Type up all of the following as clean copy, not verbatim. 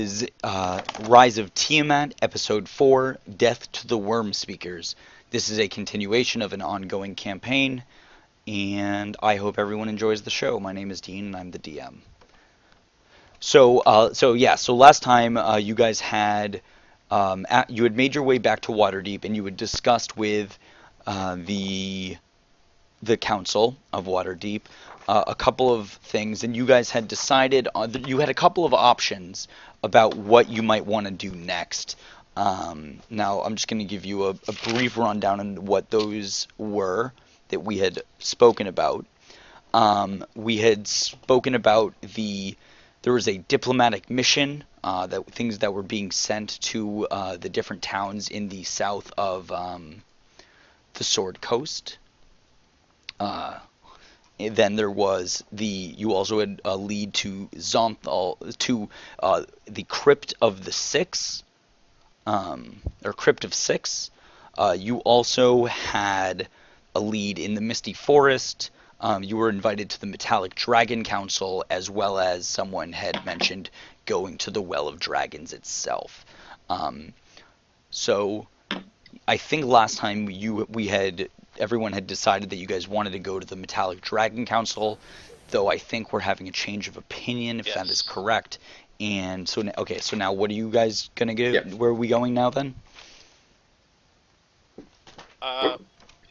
is Rise of Tiamat, Episode 4, Death to the Wyrmspeakers. This is a continuation of an ongoing campaign, and I hope everyone enjoys the show. My name is Dean, and I'm the DM. So last time you guys had you had made your way back to Waterdeep, and you had discussed with the council of Waterdeep a couple of things, and you guys had decided on, you had a couple of options about what you might want to do next. Now I'm just going to give you a brief rundown on what those were that we had spoken about. We had spoken about there was a diplomatic mission, things that were being sent to the different towns in the south of the Sword Coast. And then there was you also had a lead to Zonthal, to the Crypt of the Six, or Crypt of Six. You also had a lead in the Misty Forest. You were invited to the Metallic Dragon Council, as well as someone had mentioned going to the Well of Dragons itself. So I think last time everyone had decided that you guys wanted to go to the Metallic Dragon Council, though I think we're having a change of opinion, if that is correct. And so, okay, so now what are you guys going to go? Yep. Where are we going now, then?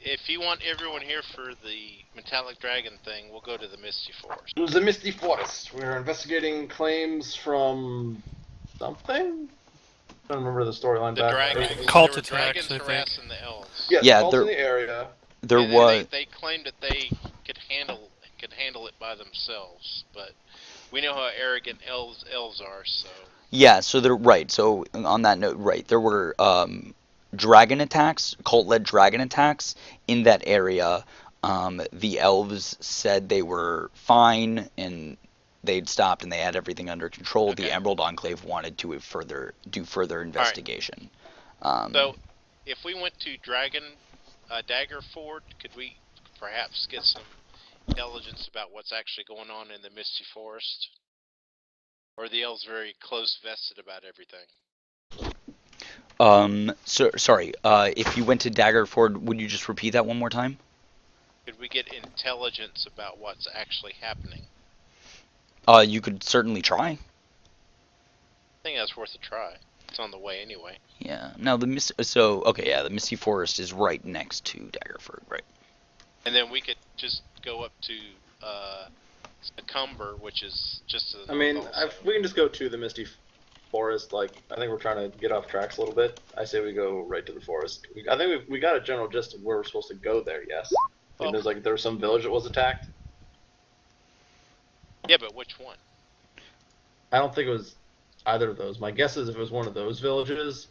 If you want everyone here for the Metallic Dragon thing, we'll go to the Misty Forest. The Misty Forest. We're investigating claims from something? I don't remember the storyline back. Cult attacks, dragons harassing the elves. Yes, yeah, cults in the area. They claimed that they could handle it by themselves, but we know how arrogant elves are, so... Yeah, so they're right. So on that note, right, there were dragon attacks, cult-led dragon attacks in that area. The elves said they were fine, and they'd stopped and they had everything under control. Okay. The Emerald Enclave wanted to do further investigation. Right. So, if we went to Daggerford, could we perhaps get some intelligence about what's actually going on in the Misty Forest? Or are the elves very close vested about everything? Sorry. If you went to Daggerford, would you just repeat that one more time? Could we get intelligence about what's actually happening? You could certainly try. I think that's worth a try. It's on the way anyway. Yeah. Now the Misty Forest is right next to Daggerford, right? And then we could just go up to Cumber, which is just. We can just go to the Misty Forest. I think we're trying to get off tracks a little bit. I say we go right to the forest. I think we got a general gist of where we're supposed to go there. Yes. And there was some village that was attacked. Yeah, but which one? I don't think it was either of those. My guess is if it was one of those villages,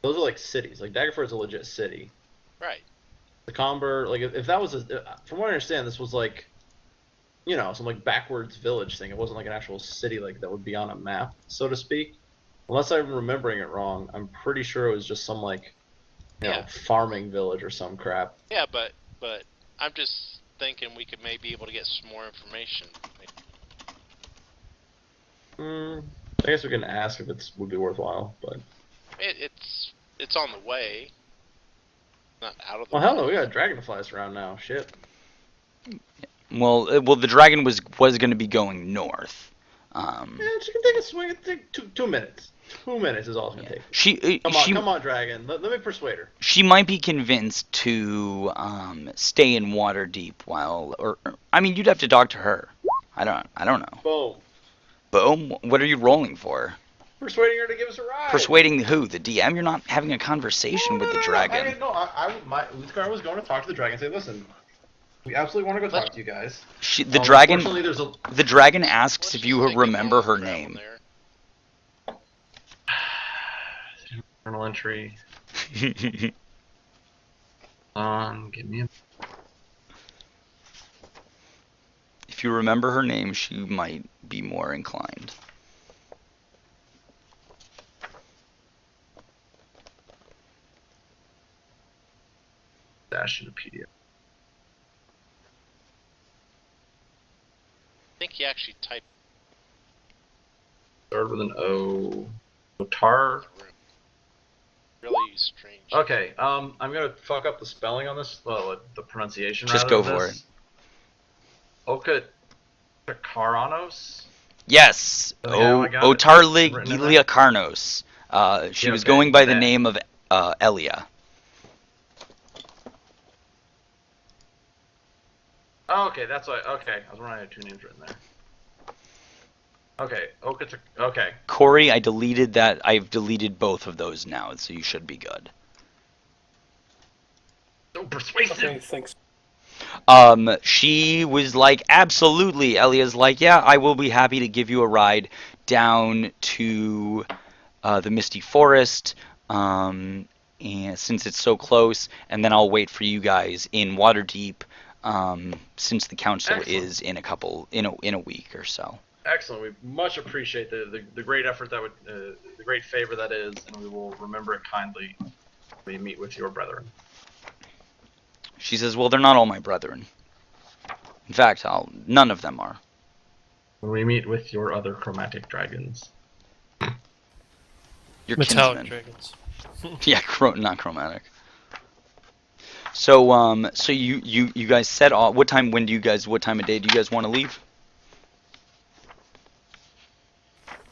those are like cities. Like Daggerford's a legit city. Right. The Comber, if that was from what I understand, this was some backwards village thing. It wasn't like an actual city that would be on a map, so to speak. Unless I'm remembering it wrong, I'm pretty sure it was just some farming village or some crap. Yeah, but I'm just thinking we could maybe be able to get some more information. I guess we can ask if it would be worthwhile, but it's on the way. Not out of the. Well, hell no, we got dragonflies around now. Shit. Well, the dragon was going to be going north. Yeah, she can take a swing. It take 2 minutes. 2 minutes is all it's gonna take. Come on, dragon. Let me persuade her. She might be convinced to stay in Waterdeep you'd have to talk to her. I don't know. Boom. What are you rolling for? Persuading her to give us a ride. Persuading who? The DM? You're not having a conversation with the dragon. Luthgar was going to talk to the dragon and say, listen, we absolutely want to go talk to you guys. The dragon asks if you remember her name. Journal entry. Give me a... If you remember her name, she might be more inclined. Dash in a PDF. I think he actually typed. Third with an O. Otar. Really strange. Okay, I'm gonna fuck up the spelling on this, the pronunciation Just rather go of for this. Okataranos? Yes, I think I got it written in there. Otarlia Carnos. She Yeah, was okay, going by the that. name of Elia. Oh, okay, that's why. Okay, I was wrong. I had two names written there. Okay, okay. Corey, I deleted that. I've deleted both of those now, so you should be good. So persuasive. Okay, thanks. She was like, absolutely. Elia's like, yeah, I will be happy to give you a ride down to the Misty Forest, and since it's so close, and then I'll wait for you guys in Waterdeep, since the council Excellent. is in a week or so. Excellent. We much appreciate the great effort that would, the great favor that is, and we will remember it kindly when we meet with your brethren. She says, well, they're not all my brethren. In fact, none of them are. When we meet with your other chromatic dragons. Your Metallic kinsmen. dragons. Yeah, not chromatic. So, so you guys set off. What time of day do you guys want to leave?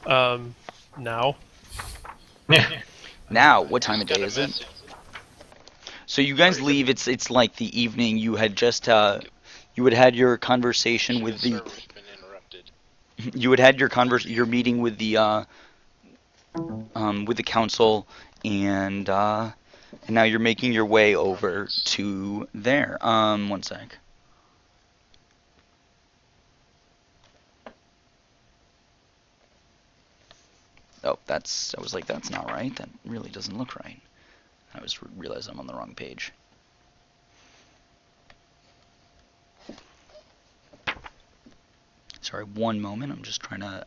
Now. Now, what time of Got day a is it? message. So you guys leave. It's like the evening. You had just you had your conversation with the. server's been interrupted. You had your your meeting with the council, and now you're making your way over to there. One sec. Oh, I was like, that's not right. That really doesn't look right. I realized I'm on the wrong page. Sorry, one moment.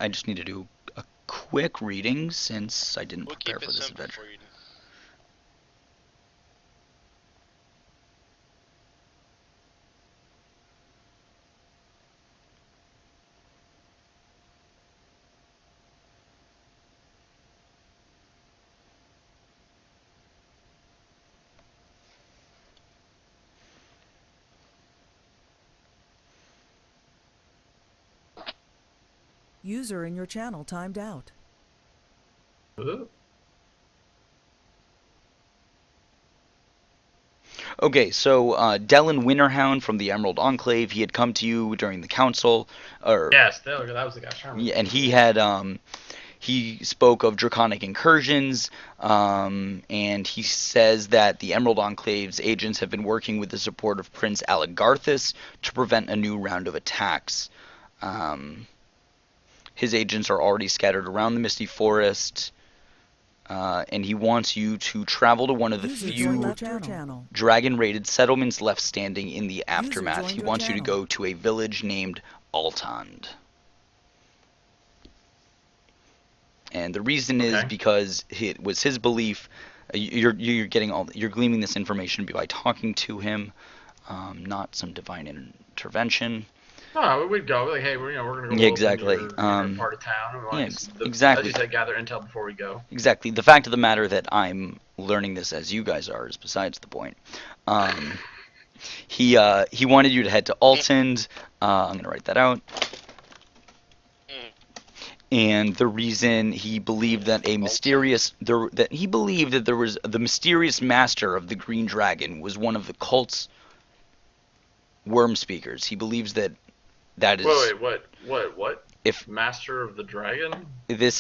I just need to do a quick reading since I didn't prepare for this adventure. For you. User in your channel timed out. Okay, so Delin Winterhound from the Emerald Enclave, he had come to you during the council, Yes, that was the guy. and he had he spoke of draconic incursions, and he says that the Emerald Enclave's agents have been working with the support of Prince Aligarthus to prevent a new round of attacks. His agents are already scattered around the Misty Forest, and he wants you to travel to one of the few dragon-raided settlements left standing in the aftermath. He wants you to go to a village named Altond. And the reason is because it was his belief. You're gleaming this information by talking to him, not some divine intervention. No, we'd go like, hey, we're gonna go. Yeah, exactly. Your part of town. Yeah, exactly. As you said, gather intel before we go. Exactly. The fact of the matter that I'm learning this as you guys are is besides the point. He wanted you to head to Altond. I'm gonna write that out. And the reason he believed that there was the mysterious master of the Green Dragon was one of the cult's Wyrmspeakers. He believes that is. Wait, what? If Master of the Dragon? This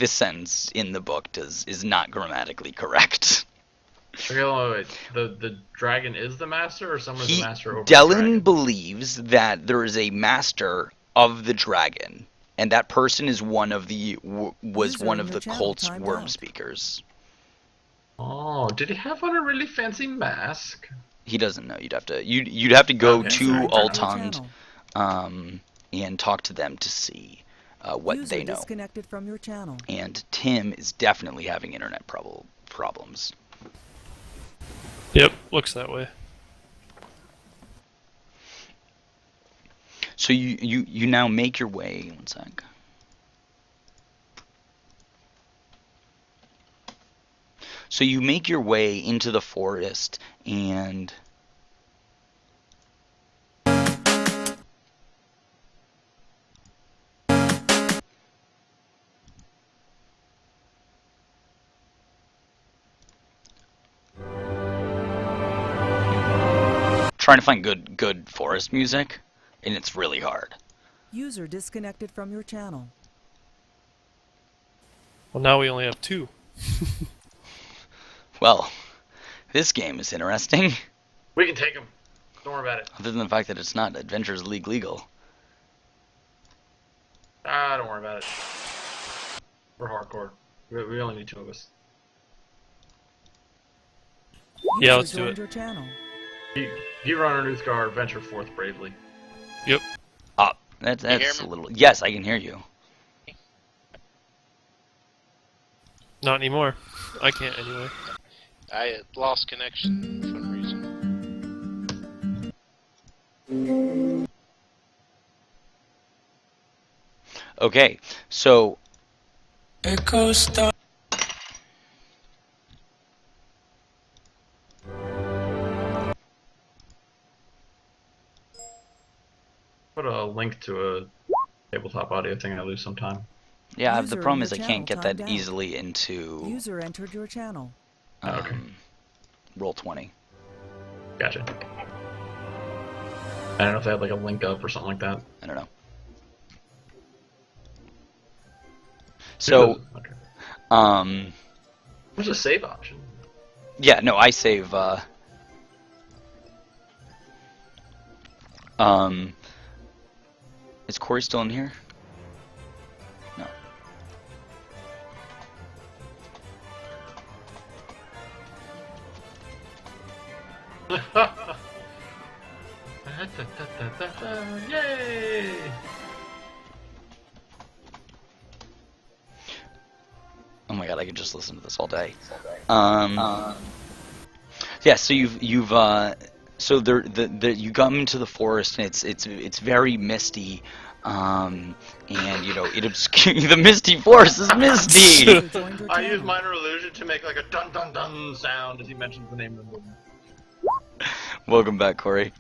sentence in the book is not grammatically correct. Okay, wait. The dragon is the master, or someone's the master over Delin the dragon? believes that there is a master of the dragon, and that person is one of the cult's Wyrmspeakers. Oh, did he have on a really fancy mask? He doesn't know. You'd have to go to Altond, and talk to them to see what they know. Disconnected from your channel. And Tim is definitely having internet problems. Yep, looks that way. So you now make your way. One sec. So you make your way into the forest, and trying to find good forest music, and it's really hard. User disconnected from your channel. Well, now we only have 2. Well, this game is interesting. We can take him. Don't worry about it. Other than the fact that it's not Adventures League legal. Don't worry about it. We're hardcore. We only need 2 of us. Yeah, User let's do joined it. your channel. You run our Uthgar, venture forth bravely. Yep. That's hear a me? little. Yes, I can hear you. Not anymore. I can't anyway. I lost connection for some reason. Okay, so Put a link to a tabletop audio thing I lose sometime. yeah, User the in problem your is I channel can't get that timed out. easily into User entered your channel. Okay. Roll20. Gotcha. I don't know if they had like a link up or something like that. I don't know. So, Okay. There's a save option. yeah, no, I save. Is Corey still in here? No. Yay! Oh my god, I could just listen to this all day. Yeah, so so you come into the forest, and it's very misty, and you know the misty forest is misty. User joined your I use channel. minor illusion to make like a dun dun dun sound as he mentions the name of the movie. Welcome back, Corey.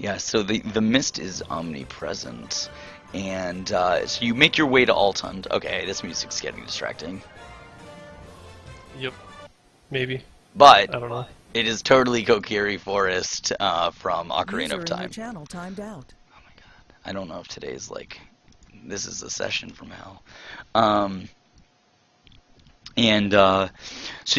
Yeah, so the mist is omnipresent, and so you make your way to Altund. Okay, this music's getting distracting, Yep. Maybe. but I don't know. it is totally Kokiri Forest from Ocarina User of in your Time. channel timed out. Oh my god, I don't know if today's like this is a session from hell. And so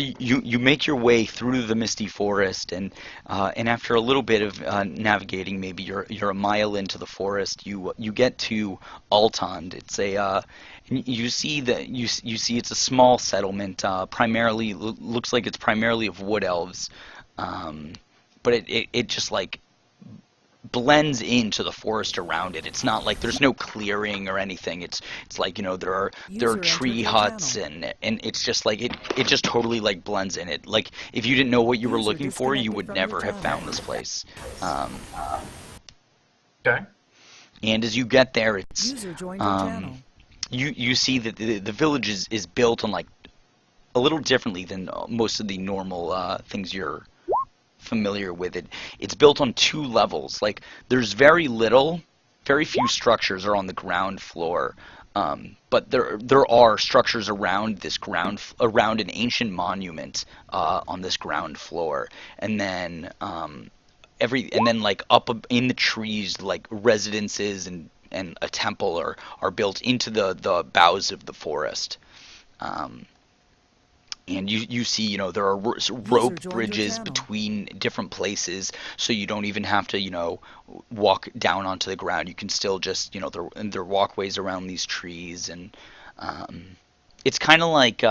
you make your way through the misty forest, and after a little bit of navigating, maybe you're a mile into the forest, you get to Altond. It's you see it's a small settlement, primarily looks like it's primarily of wood elves, but it just like blends into the forest around it. It's not like there's no clearing or anything. It's like, you know, there are User tree entered your huts, channel. and it's just like it just totally like blends in it. Like if you didn't know what you were User looking for, you disconnected would from your never have channel. found this place. Okay. And as you get there, it's User joined your channel. you see that the village is built on like a little differently than most of the normal things you're familiar with. It's built on 2 levels. Like there's very few structures are on the ground floor, but there are structures around this around an ancient monument on this ground floor, and then like up in the trees, like residences and a temple are built into the boughs of the forest. And you see, you know, there are rope joined your bridges channel. between different places, so you don't even have to, you know, walk down onto the ground. You can still just, you know, there are walkways around these trees, and it's kind of like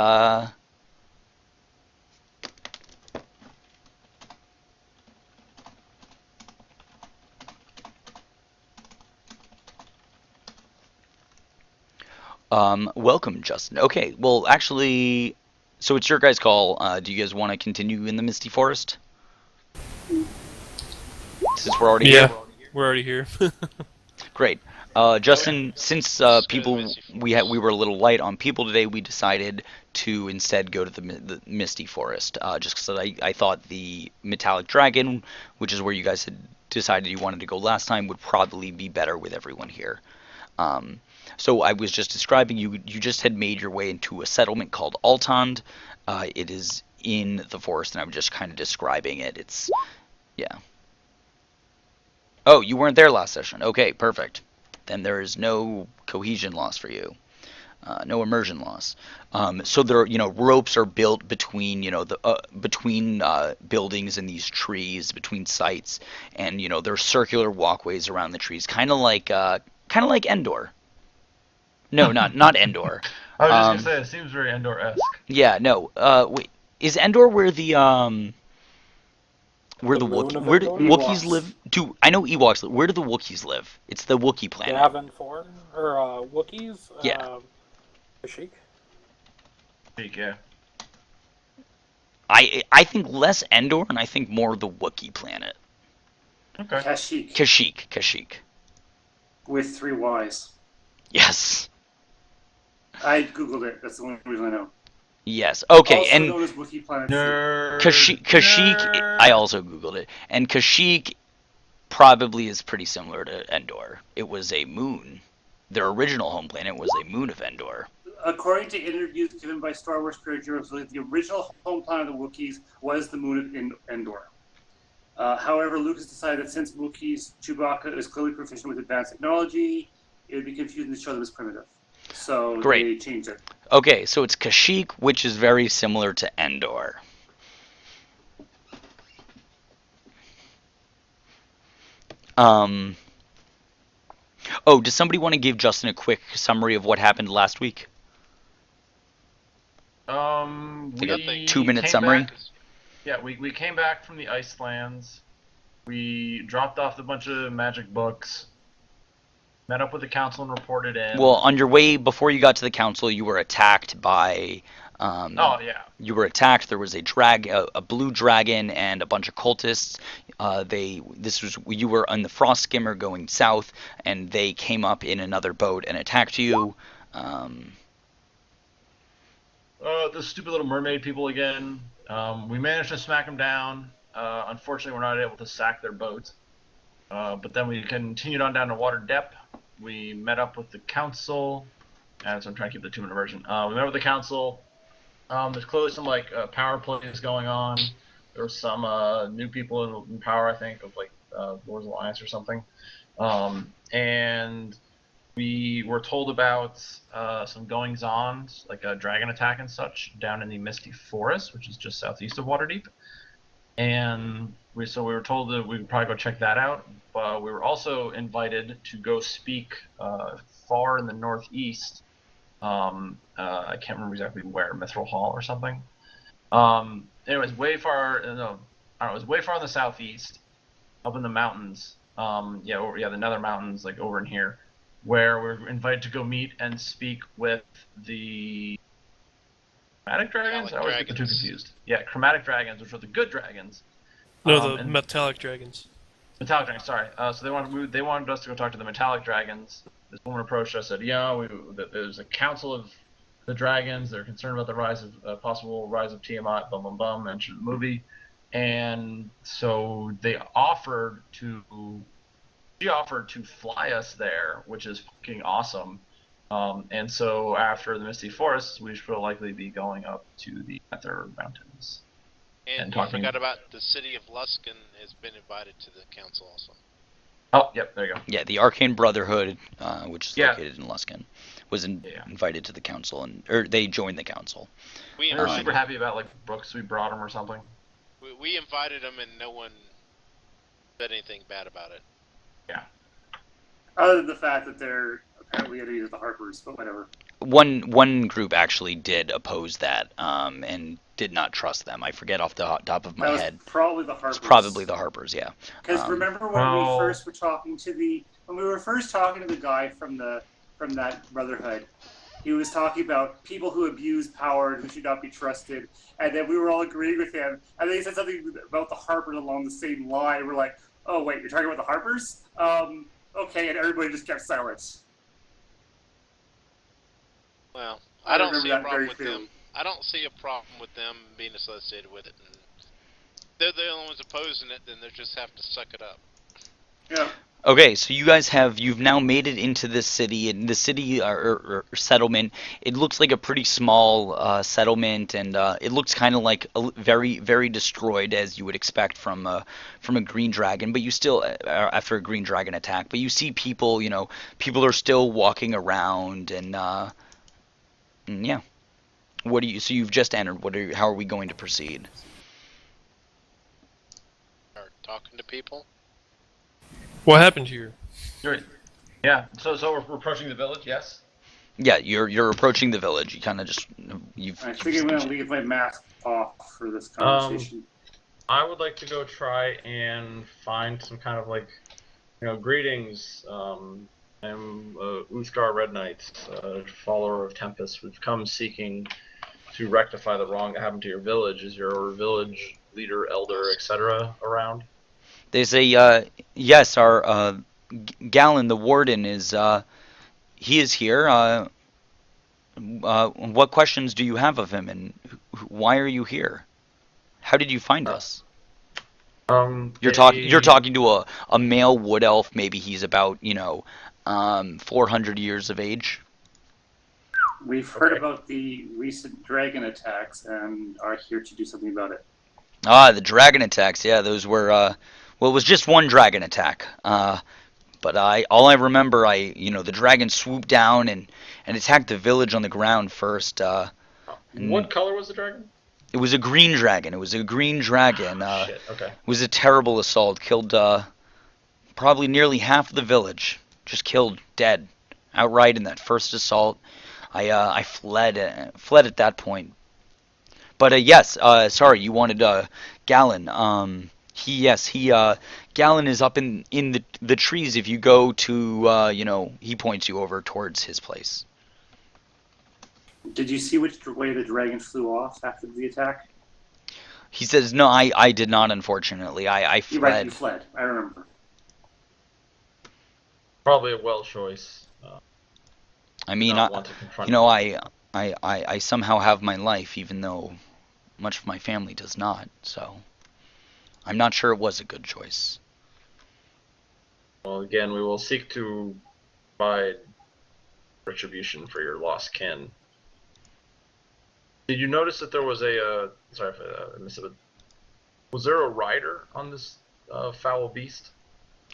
welcome, Justin. Okay, well, actually, so it's your guys' call. Do you guys want to continue in the Misty Forest? Since we're already Yeah. here? We're already here. Great. Justin, since Let's go to people Misty we were a little light on people today, we decided to instead go to the Misty Forest. Just because I thought the Metallic Dragon, which is where you guys had decided you wanted to go last time, would probably be better with everyone here. Um, so I was just describing you just had made your way into a settlement called Altond. It is in the forest, and I'm just kind of describing it. It's yeah. Oh, you weren't there last session. Okay, perfect. Then there is no cohesion loss for you. No immersion loss. So there, ropes are built between, between buildings and these trees, between sites, and there are circular walkways around the trees, kind of like Endor. No, not Endor. I was just Um, gonna say, it seems very Endor-esque. yeah, no. Wait, is Endor where The moon of where do Endor? Wookiees Ewoks. live? I know Ewoks live. Where do the Wookiees live? It's the Wookiee planet. Yavin 4? Or Wookiees? Yeah. Kashyyyk? Yeah. I think less Endor, and I think more the Wookiee planet. Okay. Kashyyyk. With 3 Ys. Yes. I googled it. That's the only reason I know. Yes. Okay. Also And known as Wookiee Planet. Kashyyyk. I also googled it, and Kashyyyk probably is pretty similar to Endor. It was a moon. Their original home planet was a moon of Endor. According to interviews given by Star Wars Spirit Heroes, the original home planet of the Wookiees was the moon of Endor. However, Lucas decided that since Wookiees, Chewbacca is clearly proficient with advanced technology, it would be confusing to show them as primitive. So Great. they changed it. Okay, so it's Kashyyyk, which is very similar to Endor. Oh, does somebody want to give Justin a quick summary of what happened last week? We Like a 2-minute came summary? back- yeah, we came back from the Icelands. We dropped off a bunch of magic books. Met up with the council and reported in. Well, on your way before you got to the council, you were attacked by. Oh yeah. You were attacked. There was a blue dragon, and a bunch of cultists. You were on the Frost Skimmer going south, and they came up in another boat and attacked you. The stupid little mermaid people again. We managed to smack them down. Unfortunately, we're not able to sack their boat. But then we continued on down to Water Depth. We met up with the council. And so I'm trying to keep the 2-minute version. We met with the council. There's clearly some power plays going on. There were some new people in power, I think, of Lord's Alliance or something. And we were told about some goings-on, like a dragon attack and such, down in the Misty Forest, which is just southeast of Waterdeep. And we were told that we would probably go check that out. But we were also invited to go speak far in the northeast. I can't remember exactly where, Mithril Hall or something. Anyways, way far. No, I don't know. It was way far in the southeast, up in the mountains. The Nether Mountains, like over in here, where we're invited to go meet and speak with the chromatic dragons. I always get the two confused. Yeah, chromatic dragons, which are the good dragons. No, the metallic dragons. Metallic dragons, sorry. So they wanted us to go talk to the metallic dragons. This woman approached us, said, there's a council of the dragons. They're concerned about the possible rise of Tiamat, bum bum bum, mentioned the movie. And so she offered to fly us there, which is fucking awesome. And so after the Misty Forest, we should likely be going up to the Nether Mountains. And you forgot about the city of Luskan has been invited to the council also. Oh, yep, there you go. Yeah, the Arcane Brotherhood, which is located in Luskan, was invited to the council, or they joined the council. We were super happy about books we brought them or something. We invited them and no one said anything bad about it. Yeah. Other than the fact that they're apparently enemies of the Harpers, but whatever. One group actually did oppose that, and did not trust them. I forget off the top of my head. Probably the Harpers. It's probably the Harpers, yeah. Because remember when we first were talking to the guy from that Brotherhood, he was talking about people who abuse power and who should not be trusted, and then we were all agreeing with him. And then he said something about the Harpers along the same line. We're like, oh wait, you're talking about the Harpers? okay, and everybody just kept silent. Well, I I don't remember see a that problem very with clearly. them. I don't see a problem with them being associated with it. And they're the only ones opposing it, then they just have to suck it up. Yeah. Okay, so you've now made it into this city, and the city or settlement. It looks like a pretty small settlement, and it looks kind of like very, very destroyed, as you would expect from a green dragon. But you still, after a green dragon attack, but you see people, people are still walking around, and yeah. What do you? So you've just entered. How are we going to proceed? Or talking to people. What happened here? Yeah. So we're approaching the village. Yes. Yeah, you're approaching the village. You kind of just I think I'm going to leave my mask off for this conversation. I would like to go try and find some kind of greetings. I'm Uthgar Red Knight, follower of Tempest. We've come seeking to rectify the wrong that happened to your village. Is your village leader, elder, etc. around? They say, yes, our Galen, the warden, he is here. What questions do you have of him, and why are you here? How did you find us? You're talking to a male wood elf. Maybe he's about 400 years of age. We've heard about the recent dragon attacks and are here to do something about it. Ah, the dragon attacks. Yeah, those were. Well, it was just one dragon attack. But all I remember, the dragon swooped down and attacked the village on the ground first. What color was the dragon? It was a green dragon. It was a green dragon. Shit. Okay. It was a terrible assault. Killed probably nearly half of the village. Just killed dead outright in that first assault. I fled at that point. But yes, sorry, you wanted Galen. Galen is up in the trees. If you go to, he points you over towards his place. Did you see which way the dragon flew off after the attack? He says, no, I did not, unfortunately. I fled. You're right, you fled. I remember. Probably a well choice. I mean, I somehow have my life, even though much of my family does not. So I'm not sure it was a good choice. Well, again, we will seek to provide retribution for your lost kin. Did you notice that there was sorry if I missed it, was there a rider on this foul beast?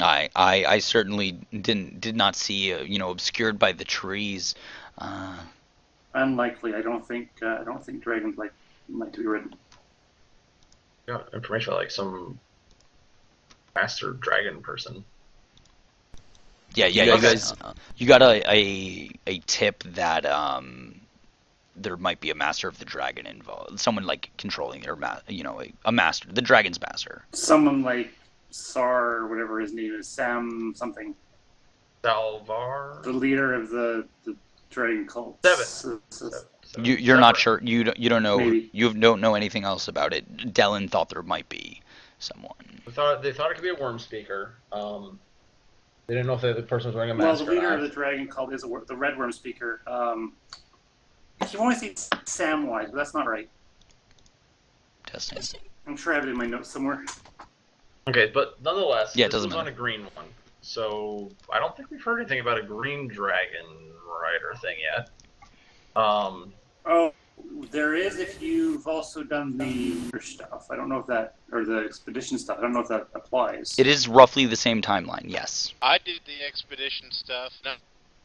I certainly did not see, obscured by the trees. Unlikely. I don't think dragons like to be ridden. Yeah, information like some master dragon person. Yeah, you guys, you got a tip that there might be a master of the dragon involved, someone like controlling their a master, the dragon's master. Someone like Sar or whatever his name is, Sam something. Salvar, the leader of the dragon cult. Seven. You're not sure. You don't know. Maybe. You don't know anything else about it. Dylan thought there might be someone. They thought it could be a Wyrmspeaker. They didn't know if the person was wearing a Well, mask. the leader of the dragon cult is the red Wyrmspeaker. You've only seen Samwise, but that's not right. Testing. I'm sure I have it in my notes somewhere. Okay, but nonetheless, Yeah, it this doesn't was on matter. a green one. So I don't think we've heard anything about a green dragon rider thing yet. Oh, there is if you've also done the stuff. I don't know if that, or the expedition stuff. I don't know if that applies. It is roughly the same timeline. Yes. I did the expedition stuff. No,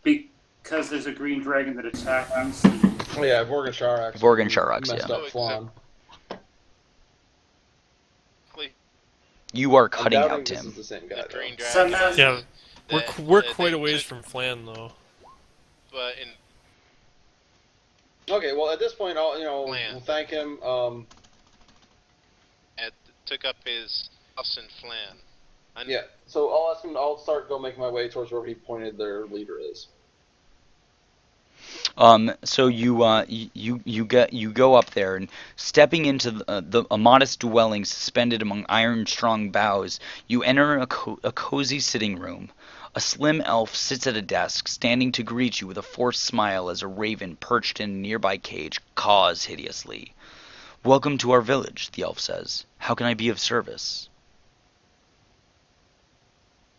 Because there's a green dragon that attacked us. Oh yeah, Vorgan Sharax. Vorgan Sharax, messed yeah. up Flan. You are I'm cutting doubting out this Tim. is the same guy. the green though. dragon. Sometimes- Yeah, that- we're that quite they a ways took- from Flan, though. But in Okay, well at this point, Flan. we'll thank him. took up his house in Flan. Yeah, so I'll ask him. I'll go make my way towards wherever he pointed their leader is. So you go up there, and stepping into a modest dwelling suspended among iron strong boughs, you enter a cozy sitting room. A slim elf sits at a desk, standing to greet you with a forced smile as a raven perched in a nearby cage caws hideously. "Welcome to our village," the elf says. "How can I be of service?"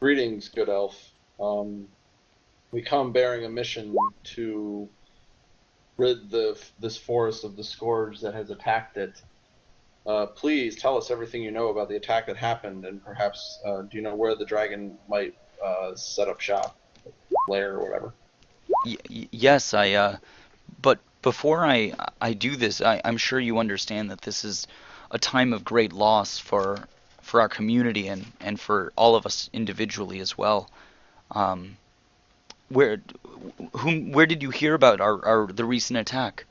Greetings, good elf. We come bearing a mission to rid this forest of the scourge that has attacked it. Please tell us everything you know about the attack that happened, and perhaps do you know where the dragon might set up shop, lair, or whatever? Yes, but before I do this, I'm sure you understand that this is a time of great loss for our community and for all of us individually as well. Um, where where did you hear about the recent attack?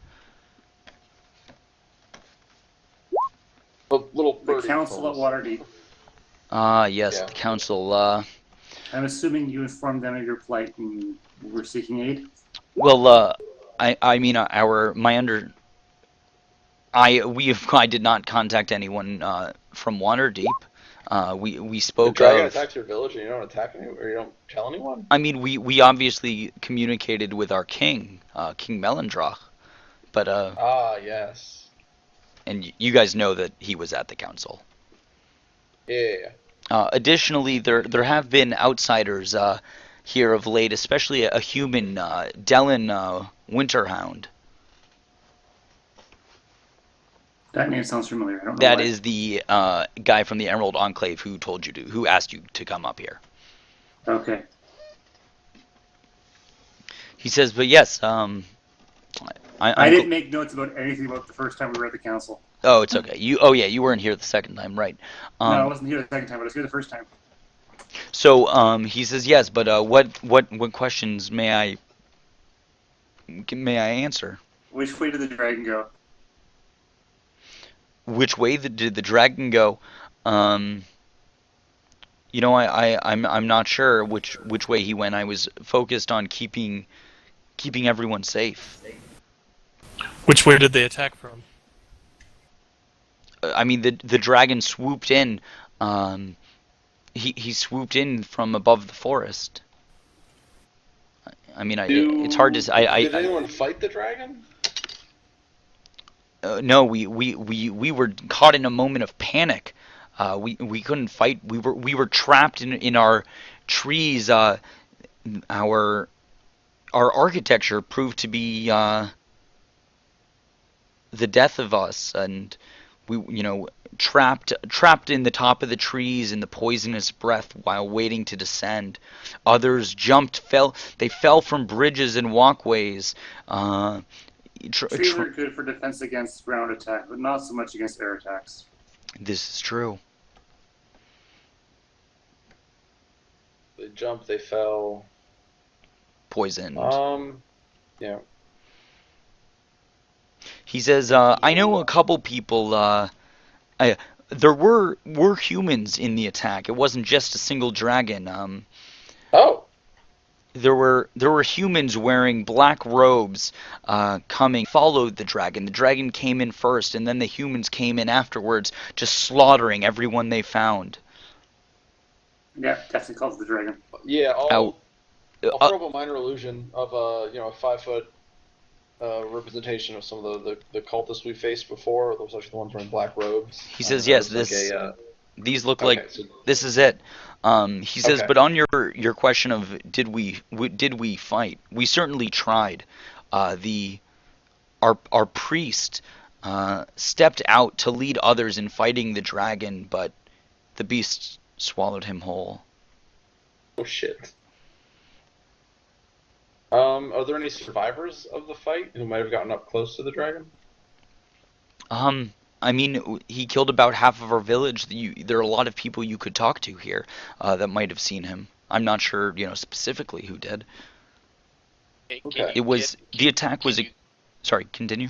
A little The birdie council told at us. Waterdeep. Ah, yes, Yeah. the council. I'm assuming you informed them of your plight and were seeking aid. Well, I mean, I did not contact anyone from Waterdeep. We The spoke dragon of. attacks your village, and you don't attack anyone, or you don't tell anyone? I mean, we obviously communicated with our king, King Melandrach, but Ah, yes. and you guys know that he was at the council. Yeah. Additionally, there have been outsiders here of late, especially a human, Dellen Winterhound. That name sounds familiar. I don't know That why. is the guy from the Emerald Enclave who asked you to come up here. Okay. He says, but yes, I didn't make notes about anything about the first time we were at the council. Oh, it's okay. You weren't here the second time, right? No, I wasn't here the second time, but I was here the first time. So, he says yes, but what questions may I answer? Which way did the dragon go? Which way did the dragon go? I'm not sure which way he went. I was focused on keeping everyone safe. Which way did they attack from? I mean, the dragon swooped in. He swooped in from above the forest. I mean, it's hard to say. Did anyone fight the dragon? No, we were caught in a moment of panic. We couldn't fight. We were trapped in our trees. Our architecture proved to be the death of us, and we trapped in the top of the trees in the poisonous breath while waiting to descend. Others they fell from bridges and walkways. Trees are good for defense against ground attack, but not so much against air attacks. This is true. They jumped, they fell. Poisoned. Yeah. He says, I know a couple people, there were humans in the attack. It wasn't just a single dragon. Oh. There were humans wearing black robes, followed the dragon. The dragon came in first, and then the humans came in afterwards, just slaughtering everyone they found. Yeah, definitely calls the dragon. Yeah, I'll throw up a minor illusion of a 5-foot representation of some of the cultists we faced before. Those are the ones wearing black robes. He says, yes, these look like this is it. He says, but on your question of did we fight? We certainly tried. Our priest stepped out to lead others in fighting the dragon, but the beast swallowed him whole. Oh shit. Are there any survivors of the fight who might have gotten up close to the dragon? I mean, he killed about half of our village. There are a lot of people you could talk to here that might have seen him. I'm not sure, specifically who did. The attack was. Sorry, continue.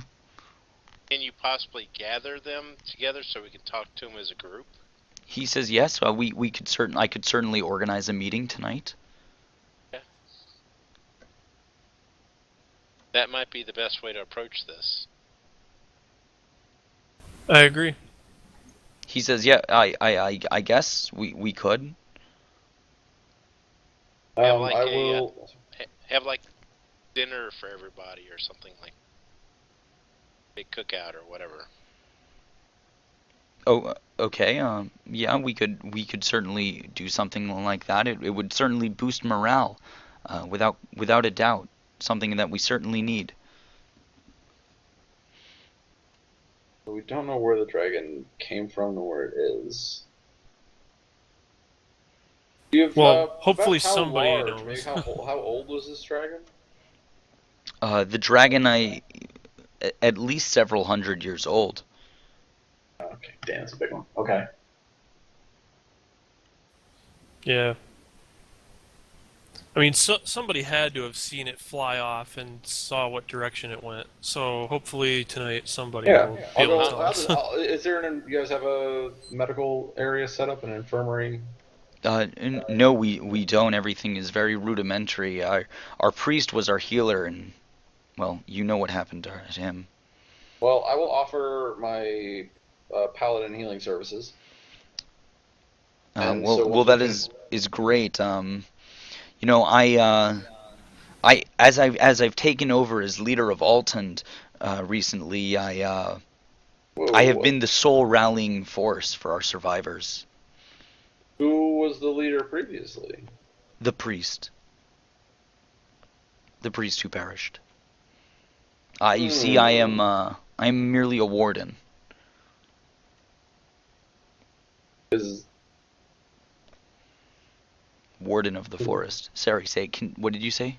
Can you possibly gather them together so we can talk to them as a group? He says yes. I could certainly organize a meeting tonight. Yeah. That might be the best way to approach this. I agree. He says, yeah, I guess we could. Have like I a will. have like dinner for everybody or something like big cookout or whatever. Oh, okay. Yeah, we could certainly do something like that. It would certainly boost morale, without a doubt. Something that we certainly need. We don't know where the dragon came from or where it is. Do you have, Well, about hopefully how somebody large, maybe knows. how old was this dragon? The dragon, at least several hundred years old. Okay, damn, it's a big one. Okay. Yeah. I mean, somebody had to have seen it fly off and saw what direction it went. So hopefully tonight somebody Yeah, will be I'll able go. to tell us. Is there you guys have a medical area set up, an infirmary? No, we don't. Everything is very rudimentary. Our priest was our healer, and well, you know what happened to him. Well, I will offer my paladin healing services. And so Well, once we that can, is great. You know, as I've taken over as leader of Altund, recently, I have whoa, been the sole rallying force for our survivors. who was the leader previously? The priest. The priest who perished. You see, I am merely a warden. Is Warden of the forest. Sorry, what did you say?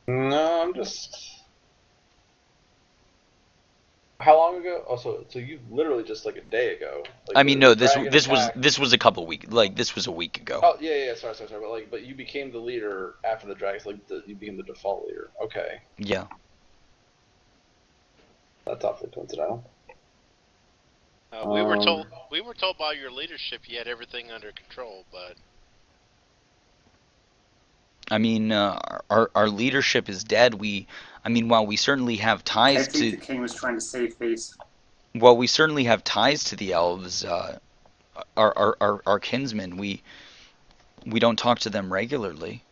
no, I'm just. How long ago? Oh, so you literally just like a day ago. Like I mean, the no, dragon attacked. this was a couple weeks, like this was a week ago. Oh yeah, sorry. But you became the leader after the dragons. You became the default leader. Okay, Yeah. that's awfully coincidental. We were Um, told by your leadership you had everything under control, but I mean, our leadership is dead. I mean, while we certainly have I ties think to, the king was trying to save face. while we certainly have ties to the elves, our kinsmen, we don't talk to them regularly.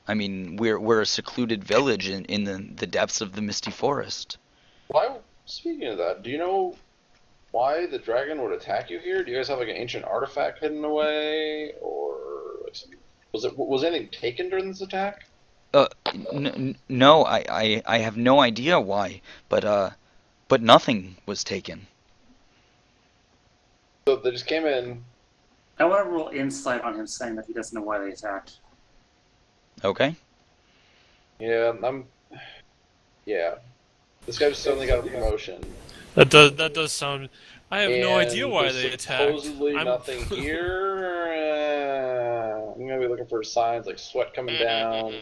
I mean, we're a secluded village in the depths of the misty forest. why? Speaking of that, do you know why the dragon would attack you here? Do you guys have like an ancient artifact hidden away, or like was anything taken during this attack? Uh, no, I have no idea why, but nothing was taken. So they just came in. I want to roll insight on him saying that he doesn't know why they attacked. Okay. Yeah, yeah. This guy just suddenly got a promotion. That does sound. I have no idea why there's they attacked. supposedly nothing here. I'm gonna be looking for signs like sweat coming down,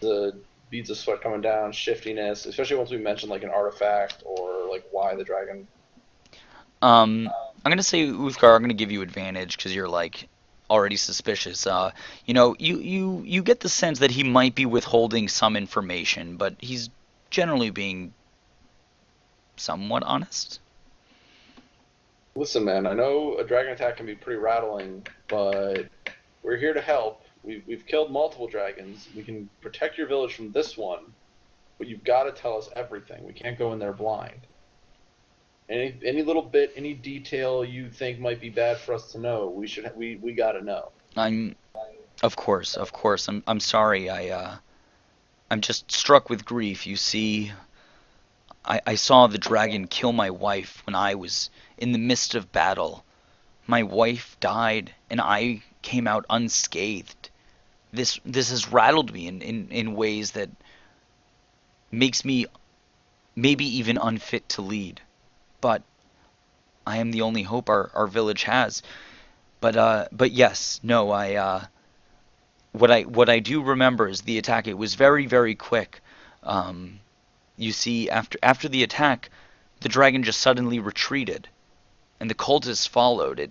the beads of sweat coming down, shiftiness, especially once we mention like an artifact or like why the dragon. I'm gonna say Uthgar. I'm gonna give you advantage because you're like already suspicious. You know, you get the sense that he might be withholding some information, but he's generally being somewhat honest. Listen, man, I know a dragon attack can be pretty rattling, but we're here to help. We've killed multiple dragons. We can protect your village from this one, but you've got to tell us everything. We can't go in there blind. Any little bit, any detail you think might be bad for us to know, we got to know. Of course. I'm sorry. I'm just struck with grief. You see, I saw the dragon kill my wife when I was in the midst of battle. My wife died, and I came out unscathed. This has rattled me in ways that makes me maybe even unfit to lead. But I am the only hope our village has. But yes, no, what I do remember is the attack. It was very, very quick. You see, after the attack, the dragon just suddenly retreated, and the cultists followed.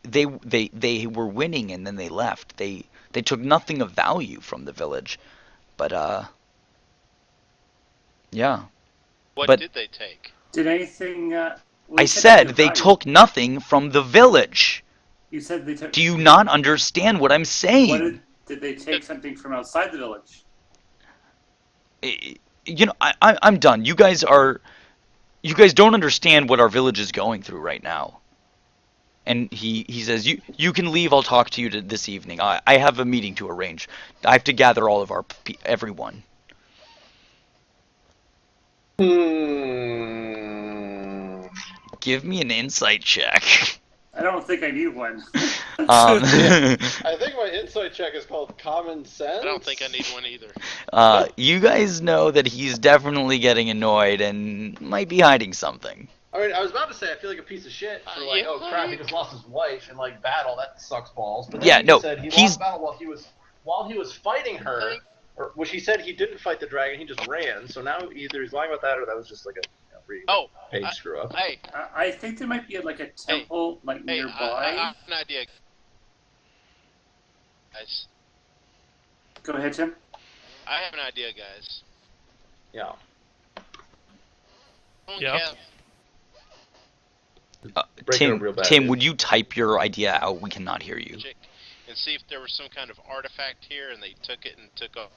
They were winning, and then they left. They took nothing of value from the village, but yeah. what did they take? Did anything? I said they took nothing from the village. You said they took. Do you not understand what I'm What saying? did they take something from outside the village? You know, I'm done. You guys don't understand what our village is going through right now. And he says, you can leave. I'll talk to you this evening. I have a meeting to arrange. I have to gather all of everyone. Give me an insight check. I don't think I need one. I think my insight check is called common sense. I don't think I need one either. You guys know that he's definitely getting annoyed and might be hiding something. I mean, I was about to say I feel like a piece of shit for like, Yeah. oh crap, he just lost his wife in like battle. That sucks balls. But then Yeah, he no, said he he's- lost battle while he was fighting her, or which he said he didn't fight the dragon. He just ran. So now either he's lying about that, or that was just like a page screw up. Hey, I think there might be like a temple I nearby. have an idea, guys. Go ahead, Tim. I have an idea, guys. Yeah. Someone Yeah. cast- Breaking up real bad, Tim, dude. would you type your idea out? We cannot hear you. Check and see if there was some kind of artifact here, and they took it and took off.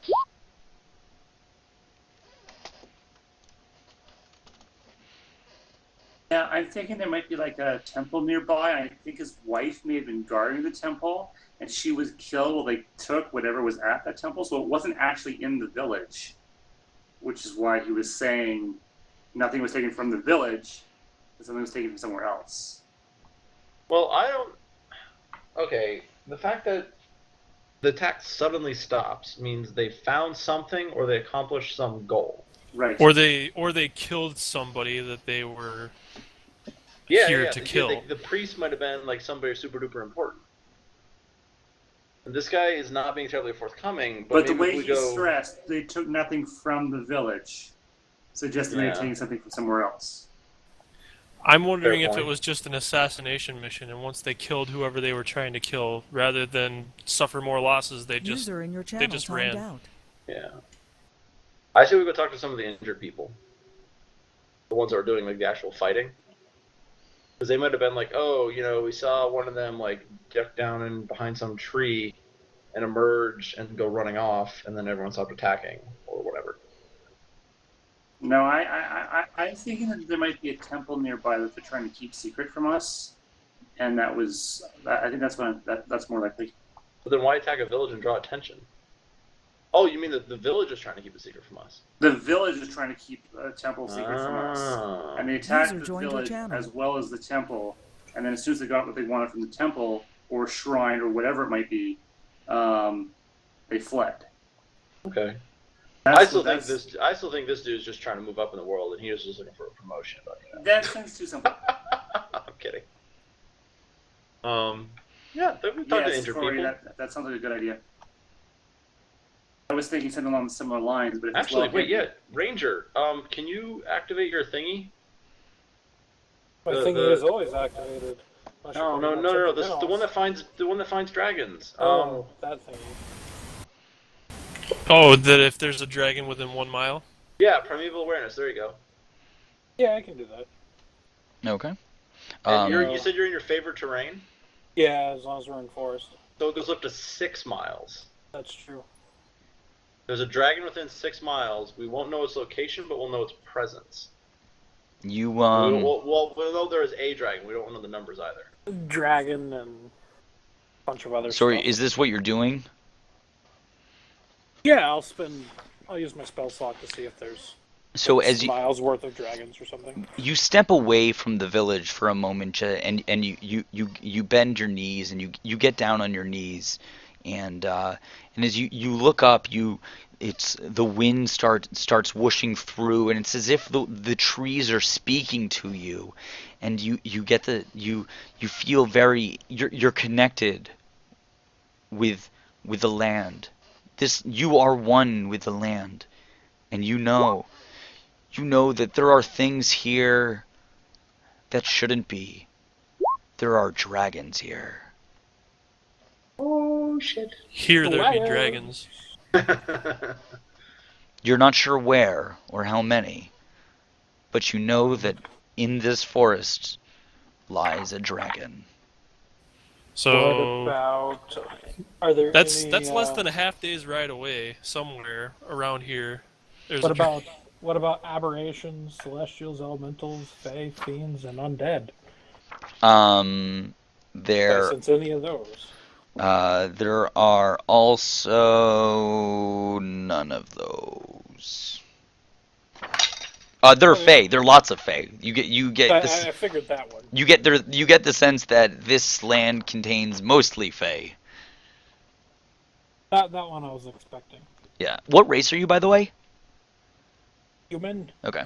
Yeah, I'm thinking there might be like a temple nearby. I think his wife may have been guarding the temple, and she was killed while they took whatever was at that temple. So it wasn't actually in the village, which is why he was saying nothing was taken from the village, but something was taken from somewhere else. Well, I don't. Okay, the fact that the attack suddenly stops means they found something or they accomplished some goal. Right. Or they killed somebody that they were here to kill. The priest might have been like somebody super duper important. And this guy is not being terribly forthcoming. But the maybe way if we he go... stressed, they took nothing from the village, suggesting they were taking something from somewhere else. I'm wondering Fair if it point. was just an assassination mission, and once they killed whoever they were trying to kill, rather than suffer more losses, they just User in your channel just timed ran. out. Yeah. I say we go talk to some of the injured people. The ones that are doing like the actual fighting. Because they might have been like, oh, you know, we saw one of them like duck down in behind some tree and emerge and go running off, and then everyone stopped attacking or whatever. No, I'm thinking that there might be a temple nearby that they're trying to keep secret from us, and I think that's more likely. But then why attack a village and draw attention? Oh, you mean that the village is trying to keep a secret from us? The village is trying to keep a temple secret from us, and they attacked User the joined your village channel. as well as the temple. And then as soon as they got what they wanted from the temple or shrine or whatever it might be, they fled. Okay. That's I still what- think this dude's just trying to move up in the world, and he was just looking for a promotion. But, you know. that tends to something. I'm kidding. Yeah, we talk to Yes, injured Corey, people. that sounds like a good idea. I was thinking something along similar lines, but if it's Actually, well wait, hidden- yeah, Ranger. Can you activate your thingy? My The- thing the- is always activated. Unless you're No. putting up This is something the one else. that finds dragons. Oh, that thing. Oh, that if there's a dragon within 1 mile? Yeah, primeval awareness. There you go. Yeah, I can do that. Okay. And you said you're in your favorite terrain, Yeah, as long as we're in forest. so it goes up to 6 miles. That's true. There's a dragon within 6 miles. We won't know its location, but we'll know its presence. You we'll know there is a dragon. We don't know the numbers either. Dragon and a bunch of other sorry, stuff. is this what you're doing? Yeah, I'll use my spell slot to see if there's So as you miles worth of dragons or something. step away from the village for a moment, and you bend your knees and you get down on your knees, and as you look up, it's the wind starts whooshing through, and it's as if the trees are speaking to you, and you feel you're connected with the land. You are one with the land, and you know that there are things here that shouldn't be. There are dragons here. Oh shit! Here there be Liar. dragons. You're not sure where or how many, but you know that in this forest lies a dragon. So What about? Are there that's any? less than a half day's ride away somewhere around here. There's What a dra- about? What about aberrations, celestials, elementals, fae, fiends, and undead? Have I There sense any of those? there are also none of those. They're Okay. Fey. There are lots of Fey. You get this. I figured that one. You get there. You get the sense that this land contains mostly Fey. That one I was expecting. Yeah. What race are you, by the way? Human. Okay.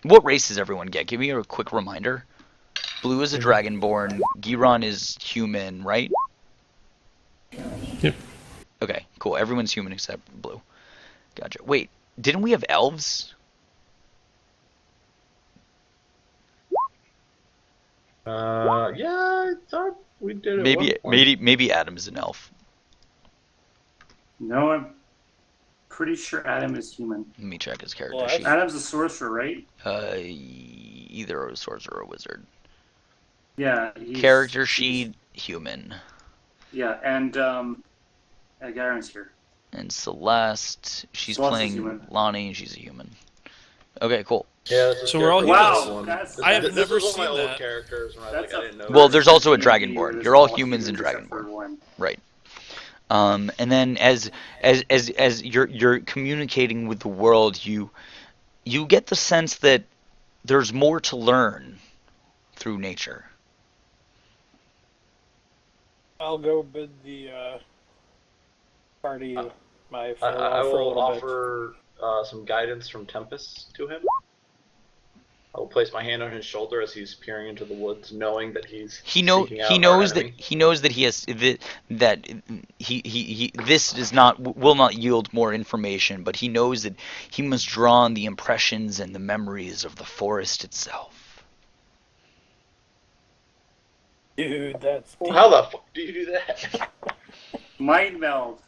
What race does everyone get? Give me a quick reminder. Blue is a dragonborn. Giron is human, right? Yep. Okay, cool. Everyone's human except Blue. Gotcha. Wait, didn't we have elves? Yeah, I thought we did it. Maybe Adam's an elf. No, I'm pretty sure Adam is human. Let me check his character Well, sheet. Adam's a sorcerer, right? Either a sorcerer or a wizard. Yeah. Character sheet, human. Yeah, and Garen's here. And Celeste, she's Celeste is playing human. Lonnie, and she's a human. Okay, cool. Yeah, this is So we're all character Wow, sheet one. that's- This- I have this never was one of my seen old that. characters when I That's didn't know. Well, there's also a first dragonborn. years You're all of humans and except for dragonborn. one. Right. And then as you're communicating with the world, you get the sense that there's more to learn through nature. I'll go bid the party my I farewell for a will little bit. offer some guidance from Tempest to him. I will place my hand on his shoulder as he's peering into the woods, knowing that he's He seeking out our knows enemy. that he has that he this will not yield more information, but he knows that he must draw on the impressions and the memories of the forest itself. Dude, that's deep. How the fuck do you do that? Mind meld.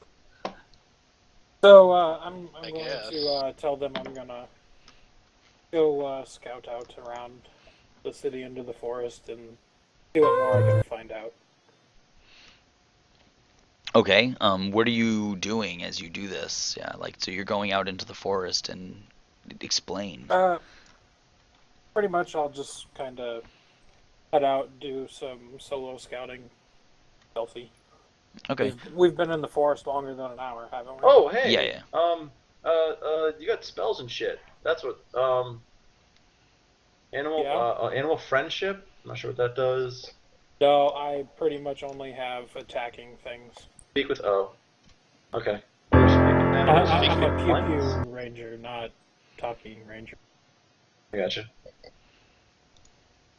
So I'm I going guess. to tell them I'm gonna go scout out around the city into the forest and see what more I can find out. Okay. What are you doing as you do this? Yeah, so you're going out into the forest and explain. Pretty much I'll just kind of head out, do some solo scouting, stealthy. Okay. We've been in the forest longer than an hour, haven't we? Oh, hey. Yeah. You got spells and shit. That's what. Animal. Yeah. Animal friendship. I'm not sure what that does. No, I pretty much only have attacking things. Speak with O. Okay. I'm a pew Plants. pew ranger, not talking ranger. I gotcha.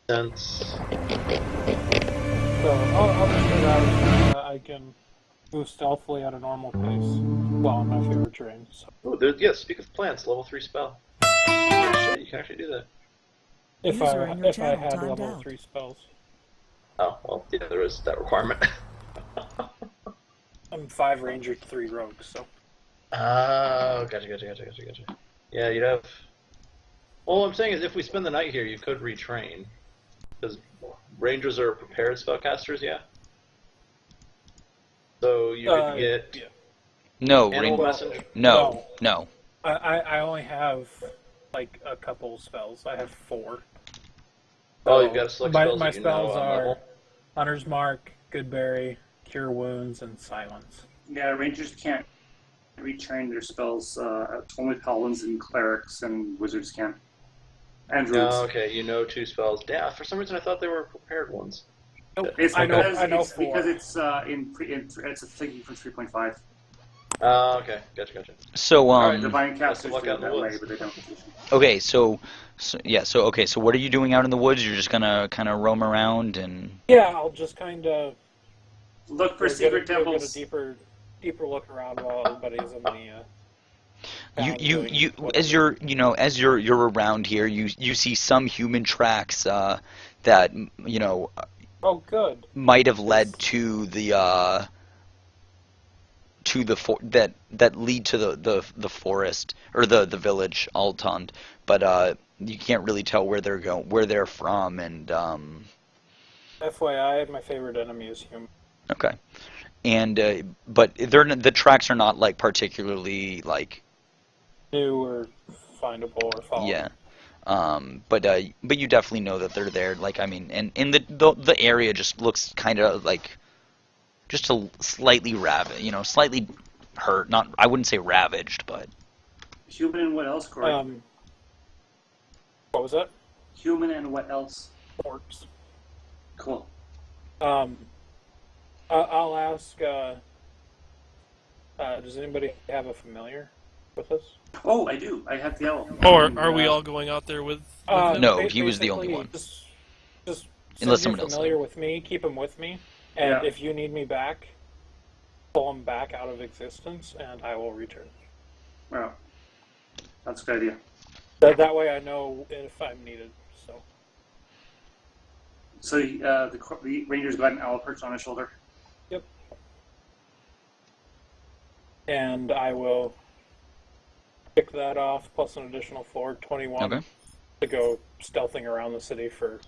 Sense. So I'll just head out. I can move stealthily at a normal pace. Well, on my favorite terrain. So Oh, yeah. Speak with plants. Level 3 spell. Oh, shit, you can actually do that. if User in your I channel had timed level out. 3 spells, Oh, well, yeah, there is that requirement. I'm 5 ranger, 3 rogue. So Oh, gotcha. Yeah, you'd have. Well, what I'm saying is, if we spend the night here, you could retrain, because rangers are prepared spellcasters. Yeah. So you could get yeah. No, animal Well, messenger. no. I only have like a couple spells. I have 4. Oh, you've got to select my spells my that you know spells on are level. Hunter's Mark, Goodberry, Cure Wounds, and Silence. Yeah, rangers can't retrain their spells. Only paladins and clerics and wizards can. And druids. Oh, okay, you know 2 spells. Yeah, for some reason I thought they were prepared ones. It's I know- because I know it's 4. because it's it's a thinking from 3.5. Oh, okay, gotcha. So Alright, Divine Best casters of luck do out it in the that way, woods. but they don't. okay, so what are you doing out in the woods? You're just gonna kind of roam around and Yeah, I'll just kind of Look for secret get a temples. deeper look around while everybody's in the. you town as doing you're around here, you see some human tracks that Oh, good. might have led to the that lead to the forest or the village Altond, but you can't really tell where they're from, and FYI, my favorite enemy is human. Okay. And but the tracks are not like particularly like New or findable or yeah. followable. But you definitely know that they're there. Like I mean, and the area just looks kind of like just a slightly slightly hurt. Not I wouldn't say ravaged, but Human and what else, Corey? What was that? Human and what else? Orcs. Cool. I'll ask. Does anybody have a familiar with us? Oh, I do. I have the owl. Or are we all going out there with him? No, he was the only one. Just Unless send someone you else familiar did. with me. Keep him with me, and Yeah. if you need me back, pull him back out of existence, and I will return. Well, that's a good idea. That way, I know if I'm needed. So the Ranger's got an owl perched on his shoulder. Yep. And I will pick that off plus an additional 421 Okay. to go stealthing around the city for a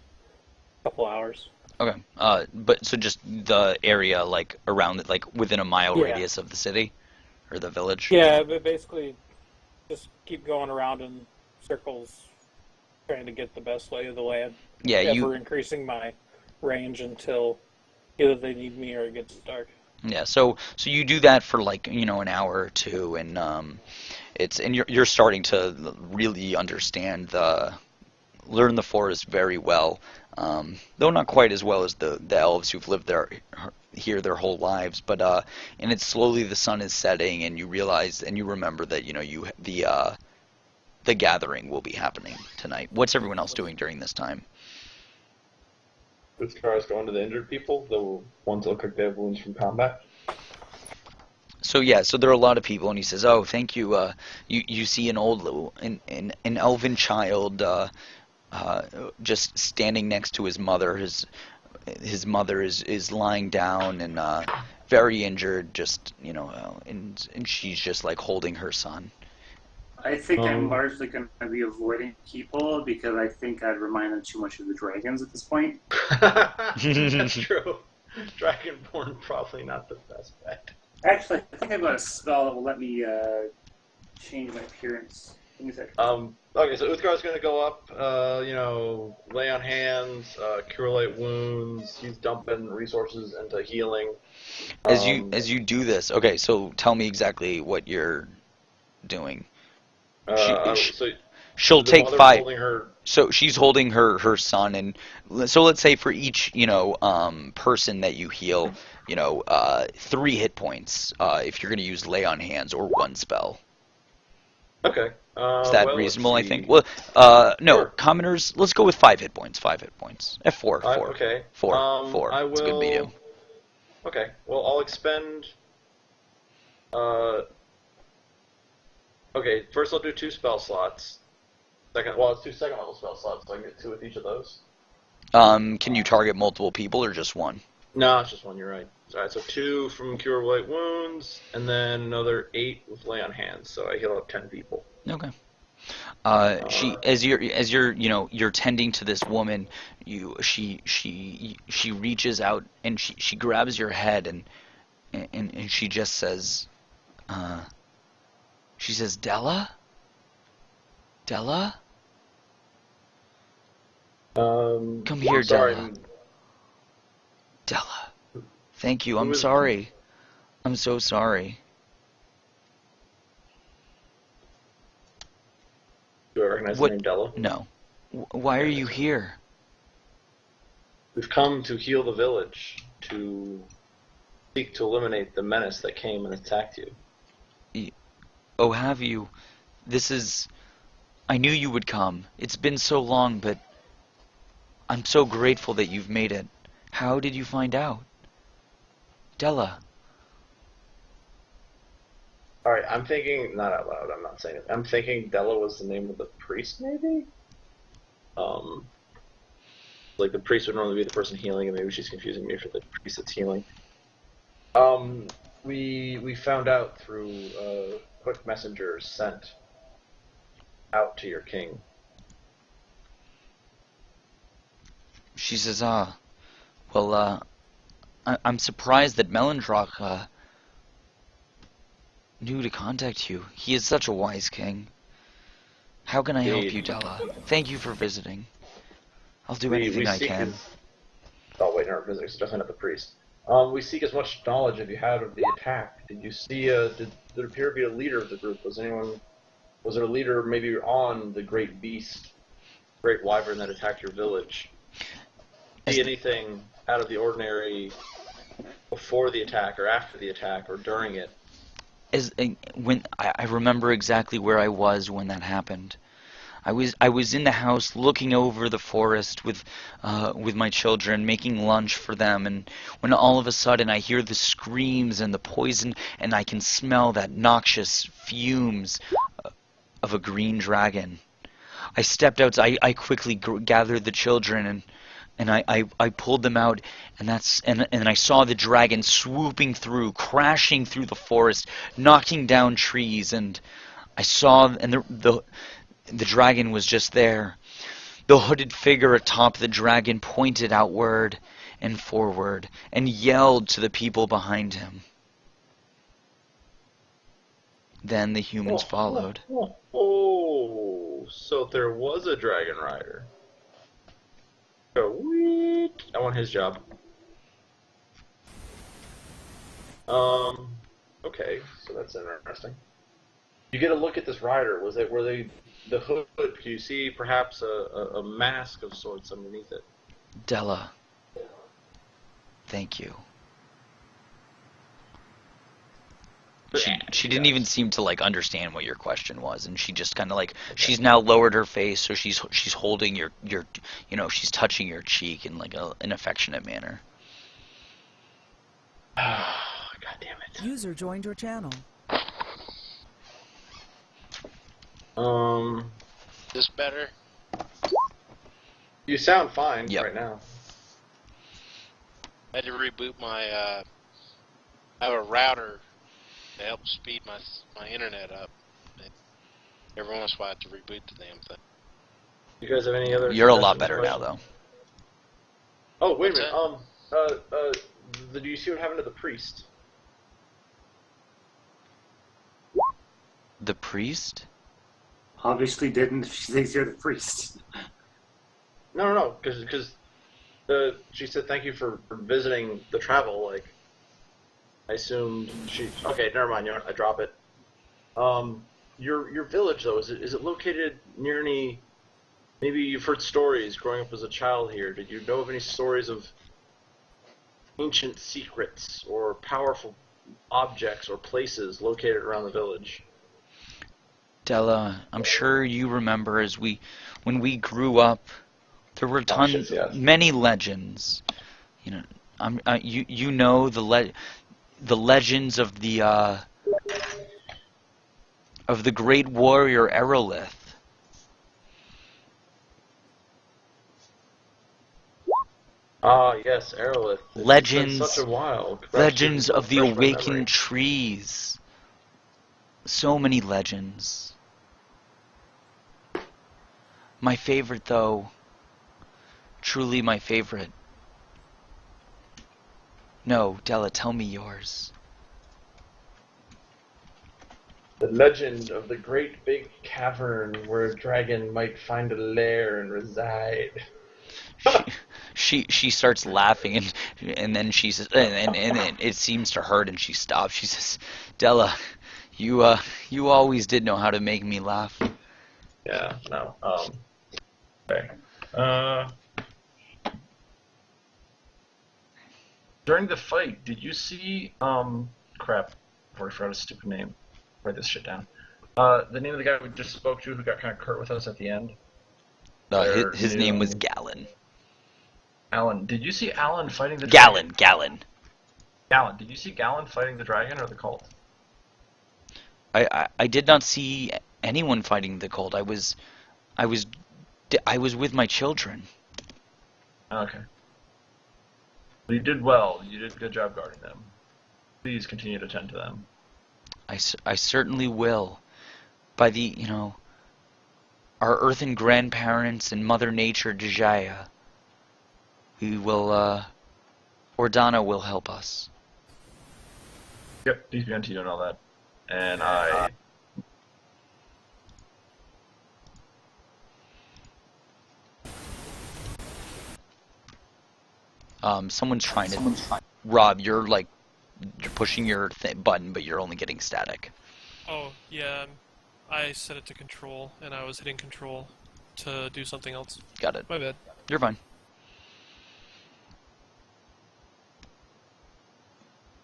couple hours. Okay. But so just the area like around it, like within a mile Yeah. radius of the city or the village. Yeah, but basically just keep going around in circles trying to get the best lay of the land. Yeah, Ever increasing my range until either they need me or it gets dark. Yeah, so you do that for like an hour or two, and you're starting to really learn the forest very well, though not quite as well as the elves who've lived here their whole lives. But and it's slowly the sun is setting, and you realize and you remember that the gathering will be happening tonight. What's everyone else doing during this time? This car is going to the injured people, the ones that look like they have wounds from combat. So yeah, so there are a lot of people, and he says, "Oh, thank you. You see an elven child just standing next to his mother. His mother is lying down and very injured, and she's just like holding her son." I think I'm largely going to be avoiding people because I think I'd remind them too much of the dragons at this point. That's true. Dragonborn probably not the best bet. Actually, I think I've got a spell that will let me change my appearance. Give me a second. Okay, so Uthgar's going to go up, lay on hands, cure light wounds. He's dumping resources into healing. As you do this, okay, so tell me exactly what you're doing. She'll take 5. So she's holding her son, and so let's say for each person that you heal, 3 hit points if you're going to use lay on hands or 1 spell. Okay. Is that reasonable? I think. Well, no, Sure. commoners. Let's go with 5 hit points. 5 hit points. F4. 4. Okay. 4. 4. I It's a good medium. Okay. Well, I'll expend. Okay. First, I'll do 2 spell slots. It's 2 second level spell slots, so I can get 2 with each of those. Can you target multiple people or just 1? No, it's just 1. You're right. All right. So 2 from cure light wounds, and then another 8 with lay on hands. So I heal up 10 people. Okay. As you're tending to this woman, she reaches out and she grabs your head and she just says, Della? Della? Come here, sorry. Della. Della. Thank you. I'm Who is- sorry. I'm so sorry. Do I recognize What- the name Della? No. Why are you here? We've come to heal the village, to seek to eliminate the menace that came and attacked you. Oh, have you? I knew you would come. It's been so long, but I'm so grateful that you've made it. How did you find out? Della. Alright, I'm thinking, not out loud, I'm not saying it. I'm thinking Della was the name of the priest, maybe? Like the priest would normally be the person healing, and maybe she's confusing me for the priest that's healing. We found out through quick messengers sent out to your king. She says, Well, I'm surprised that Melendrock knew to contact you. He is such a wise king. How can I help you, Della? Thank you for visiting. I'll do anything I can. Oh wait, no, visiting. It's definitely not the priest. We seek as much knowledge as you had of the attack. Did you see? Did there appear to be a leader of the group? Was there a leader maybe on the great beast, great wyvern that attacked your village? See anything out of the ordinary before the attack, or after the attack, or during it? When I remember exactly where I was when that happened. I was in the house looking over the forest with my children, making lunch for them, and when all of a sudden I hear the screams and the poison, and I can smell that noxious fumes of a green dragon. I stepped outside. I quickly gathered the children and I pulled them out, and I saw the dragon swooping through, crashing through the forest, knocking down trees, and I saw, and the dragon was just there. The hooded figure atop the dragon pointed outward and forward and yelled to the people behind him. Then the humans followed. Oh, so there was a dragon rider. I want his job. Okay, so that's interesting. You get a look at this rider. Were they the hood? Could you see perhaps a mask of sorts underneath it? Della, thank you. She didn't even seem to understand what your question was, and she just kind of she's now lowered her face, so she's holding your she's touching your cheek in an affectionate manner. God damn it. User joined your channel. This better? You sound fine Yep. right now. I had to reboot my. I have a router to help speed my internet up. Every once in a while, I have to reboot the damn thing. You guys have any other? You're a lot suggestions, better now, questions? though. Oh, wait a What's minute. Do you see what happened to the priest? The priest? Obviously didn't if she thinks you're the priest. No, because she said thank you for visiting the travel. I assumed she. Okay, never mind. I drop it. Your village though, is it located near any? Maybe you've heard stories growing up as a child here. Did you know of any stories of ancient secrets or powerful objects or places located around the village? Della, I'm sure you remember when we grew up, there were many legends. You know the legends of the great warrior Aerolith. Ah, yes, Aerolith. Legends. It's been such a while. Legends of the Refresh my memory. awakened trees. So many legends. My favorite, though, truly my favorite. No, Della, tell me yours. The legend of the great big cavern where a dragon might find a lair and reside. She starts laughing and then she says, and it seems to hurt, and she stops. She says, Della, you always did know how to make me laugh. Yeah, no. Okay. During the fight, did you see crap, I forgot his stupid name. Write this shit down. The name of the guy we just spoke to who got kind of curt with us at the end? His name was Gallon. Alan. Did you see Alan fighting the dragon? Gallon. Gallon. Did you see Gallon fighting the dragon or the cult? I did not see anyone fighting the cult. I was with my children. Okay. Well, you did well. You did a good job guarding them. Please continue to tend to them. I certainly will. By our earthen grandparents and Mother Nature, Dejaya, we will Ordana will help us. Yep, peace be unto you and all that. And I... Someone's trying to... Rob, you're like... You're pushing your button, but you're only getting static. Oh, yeah. I set it to control, and I was hitting control to do something else. Got it. My bad. You're fine.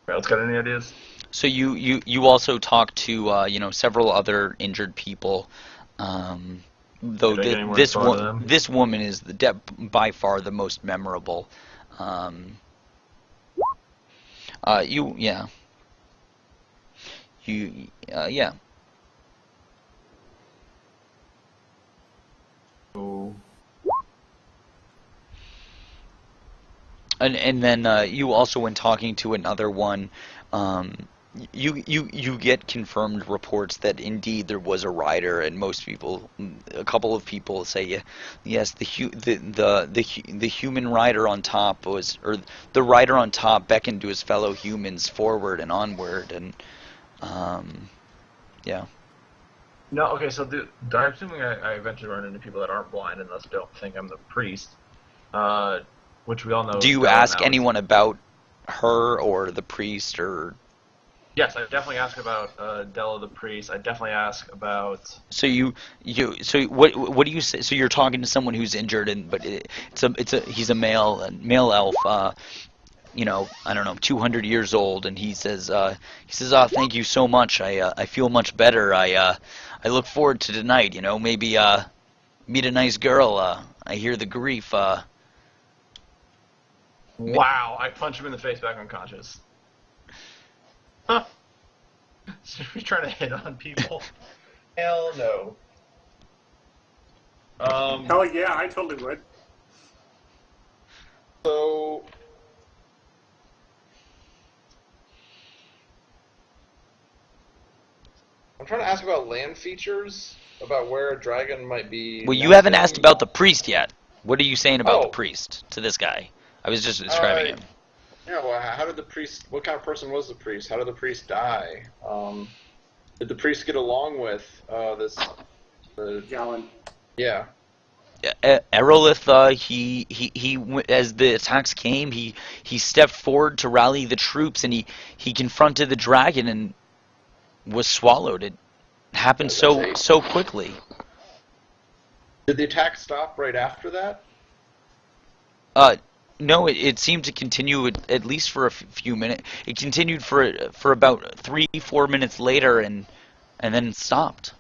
Right, let's got any ideas? So you also talked to several other injured people, though Did I get any more this info on them? this woman is by far the most memorable. Yeah. Yeah. Oh. And then you also, when talking to another one, you get confirmed reports that indeed there was a rider, and most people, a couple of people say, yes, the human rider on top was, or the rider on top beckoned to his fellow humans forward and onward, and yeah. No, okay, so I'm assuming I eventually run into people that aren't blind and thus don't think I'm the priest, which we all know. Do you ask anyone about her or the priest, or? Yes, I definitely ask about Della the priest. I definitely ask about. So so what do you say? So you're talking to someone who's injured, but he's a male elf. I don't know, 200 years old, and he says, "Oh, thank you so much. I feel much better. I look forward to tonight. Maybe meet a nice girl. I hear the grief. Wow! I punch him in the face, back unconscious. Huh? So you're trying to hit on people? Hell no. Hell yeah, I totally would. So, I'm trying to ask about land features, about where a dragon might be. Well, you haven't asked nesting. about the priest yet. What are you saying about the Oh. priest to this guy? I was just describing him. Yeah, well, how did the priest? What kind of person was the priest? How did the priest die? Did the priest get along with this? Gallon. Yeah. Erolith, as the attacks came, he stepped forward to rally the troops, and he confronted the dragon and was swallowed. It happened so quickly. Did the attack stop right after that? No, it seemed to continue at least for a few minutes. It continued for about 3-4 minutes later, and then stopped.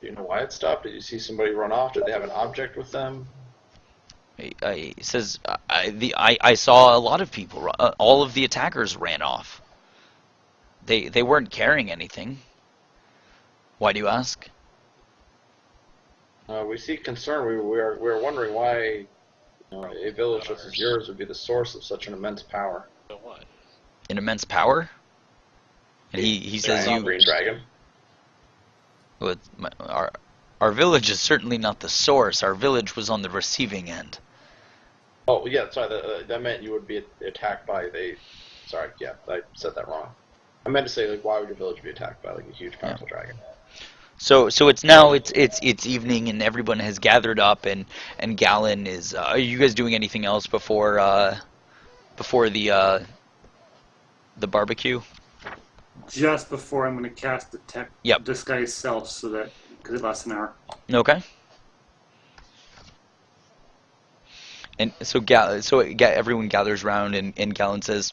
Do you know why it stopped? Did you see somebody run off? Did they have an object with them? He says, I saw a lot of people. All of the attackers ran off. They weren't carrying anything. Why do you ask? We see concern. We're wondering why a village such as yours would be the source of such an immense power. So what? An immense power? And he says, Giant green dragon. Well, our village is certainly not the source. Our village was on the receiving end. Oh yeah, sorry. That meant you would be attacked by the. Sorry, yeah, I said that wrong. I meant to say, like, why would your village be attacked by like a huge powerful dragon? So it's now it's evening, and everyone has gathered up, and Galen is. Are you guys doing anything else before the barbecue? Just before I'm going to cast Detect Yep. Disguise Self, so that because it lasts an hour. Okay. And so everyone gathers around, and Galen says,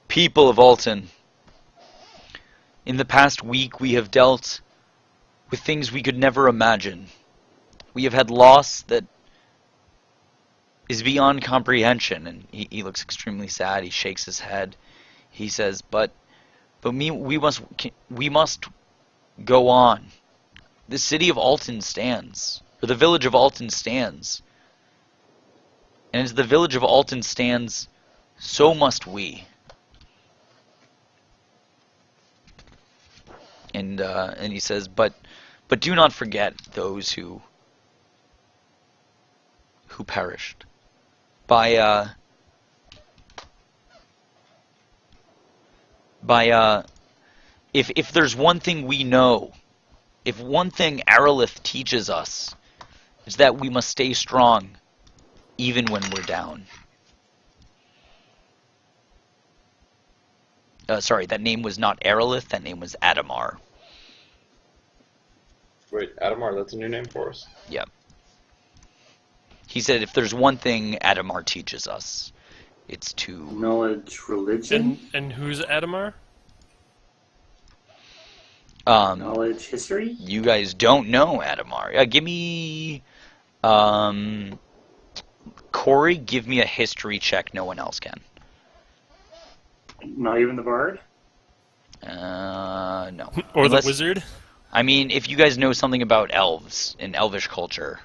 "People of Alton, in the past week we have dealt with things we could never imagine. We have had loss that is beyond comprehension." And he looks extremely sad. He shakes his head. He says, "But we must go on. The city of Alton stands, or the village of Alton stands. And as the village of Alton stands, so must we." And he says, but do not forget those who perished. by if there's one thing we know, if one thing Aerolith teaches us, it's that we must stay strong even when we're down. Sorry, that name was not Aerolith, that name was Adamar. Wait, Adamar, that's a new name for us? Yeah. He said if there's one thing Adamar teaches us, it's to... Knowledge, religion, And who's Adamar? knowledge, history. You guys don't know Adamar. Give me... Corey, give me a history check no one else can. Not even the bard. No. Or Unless- the wizard? I mean, if you guys know something about elves and elvish culture,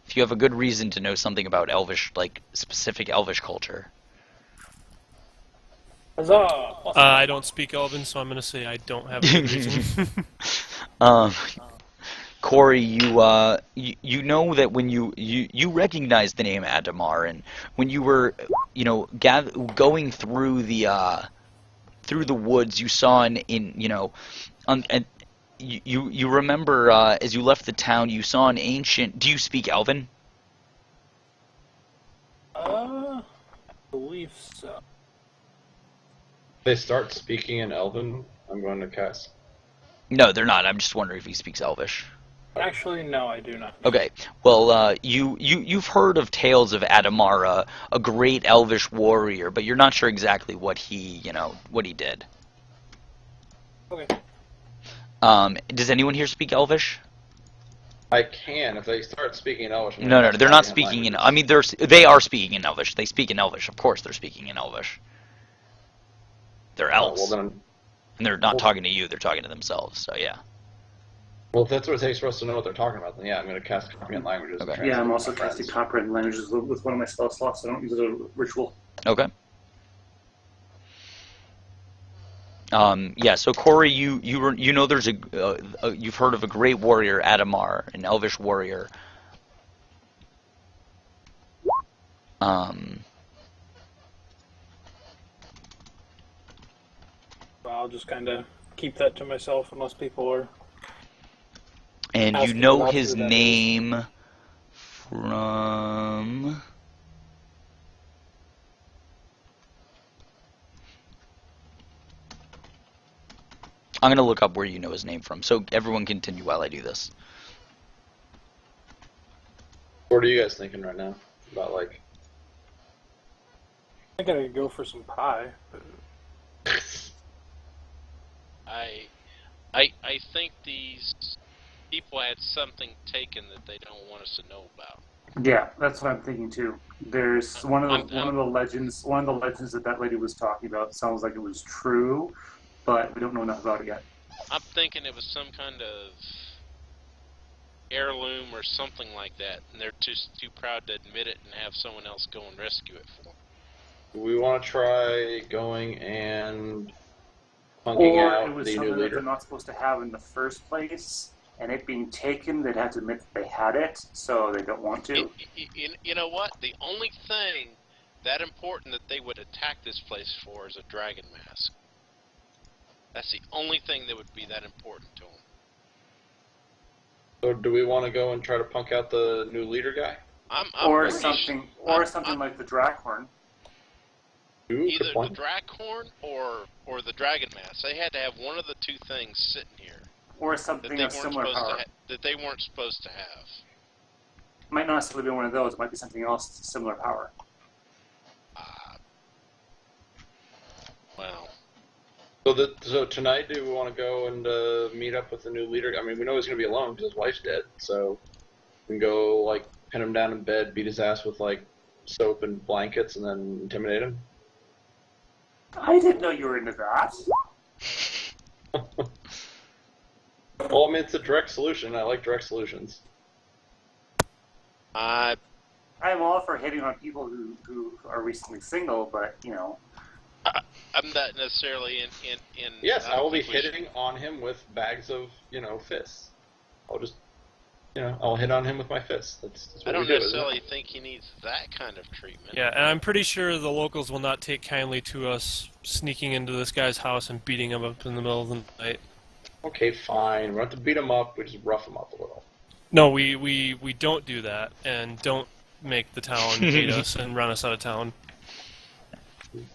if you have a good reason to know something about elvish, like, specific elvish culture. Huzzah! I don't speak Elven, so I'm going to say I don't have a good reason. Corey, you know that when you recognize the name Adamar, and when you were, going through the woods, you saw you remember as you left the town, you saw an ancient. Do you speak Elven? I believe so. They start speaking in Elven, I'm going to cast. No, they're not. I'm just wondering if he speaks Elvish. Actually, no, I do not. Okay. Well, you've heard of tales of Adamar, a great elvish warrior, but you're not sure exactly what he did. Okay. Does anyone here speak Elvish? I can, if they start speaking in Elvish. I'm No, gonna they're cast not Guardian speaking in. Languages. I mean, they are speaking in Elvish. They speak in Elvish. Of course, they're speaking in Elvish. They're elves, Well, then, and they're not talking to you. They're talking to themselves. So yeah. well, if that's what it takes for us to know what they're talking about, then yeah, I'm going to cast Comprehend Languages. and Okay. translate Yeah, I'm to also my friends. casting Comprehend Languages with one of my spell slots. I don't use it as a ritual. Okay. Yeah. So Corey, you know there's you've heard of a great warrior, Adamar, an elvish warrior. I'll just kind of keep that to myself unless people are. And you Asking know about his who that is. name from... I'm going to look up where you know his name from, so everyone continue while I do this. What are you guys thinking right now? About, like... I think I could go for some pie. But I think these people had something taken that they don't want us to know about. Yeah, that's what I'm thinking too. There's one of the legends that lady was talking about sounds like it was true, but we don't know enough about it yet. I'm thinking it was some kind of heirloom or something like that, and they're just too proud to admit it and have someone else go and rescue it for them. We want to try going and punking Or out it was the new something that leader. they're not supposed to have in the first place, and it being taken, they'd have to admit that they had it, so they don't want to. You know what? The only thing that important that they would attack this place for is a dragon mask. That's the only thing that would be that important to them. So do we want to go and try to punk out the new leader guy? I'm Or pretty something, sure- or something like the Draghorn. Ooh, Either good the point. Draghorn or the dragon mask. They had to have one of the two things sitting here Or that something they of weren't similar supposed power. to that they weren't supposed to have. Might not necessarily be one of those. It might be something else with similar power. Well, So tonight, do we want to go and meet up with the new leader? I mean, we know he's going to be alone because his wife's dead. So we can go, like, pin him down in bed, beat his ass with, like, soap and blankets, and then intimidate him. I didn't know you were into that. Well, I mean, it's a direct solution. I like direct solutions. I I'm all for hitting on people who are recently single, but, you know. I'm not necessarily in. Yes, I don't will be think we should- hitting on him with bags of, fists. I'll just I'll hit on him with my fist. That's I what don't we do, isn't necessarily it? think he needs that kind of treatment. Yeah, and I'm pretty sure the locals will not take kindly to us sneaking into this guy's house and beating him up in the middle of the night. Okay, fine. We don't have to beat him up. We just rough him up a little. No, we don't do that, and don't make the town hate us and run us out of town.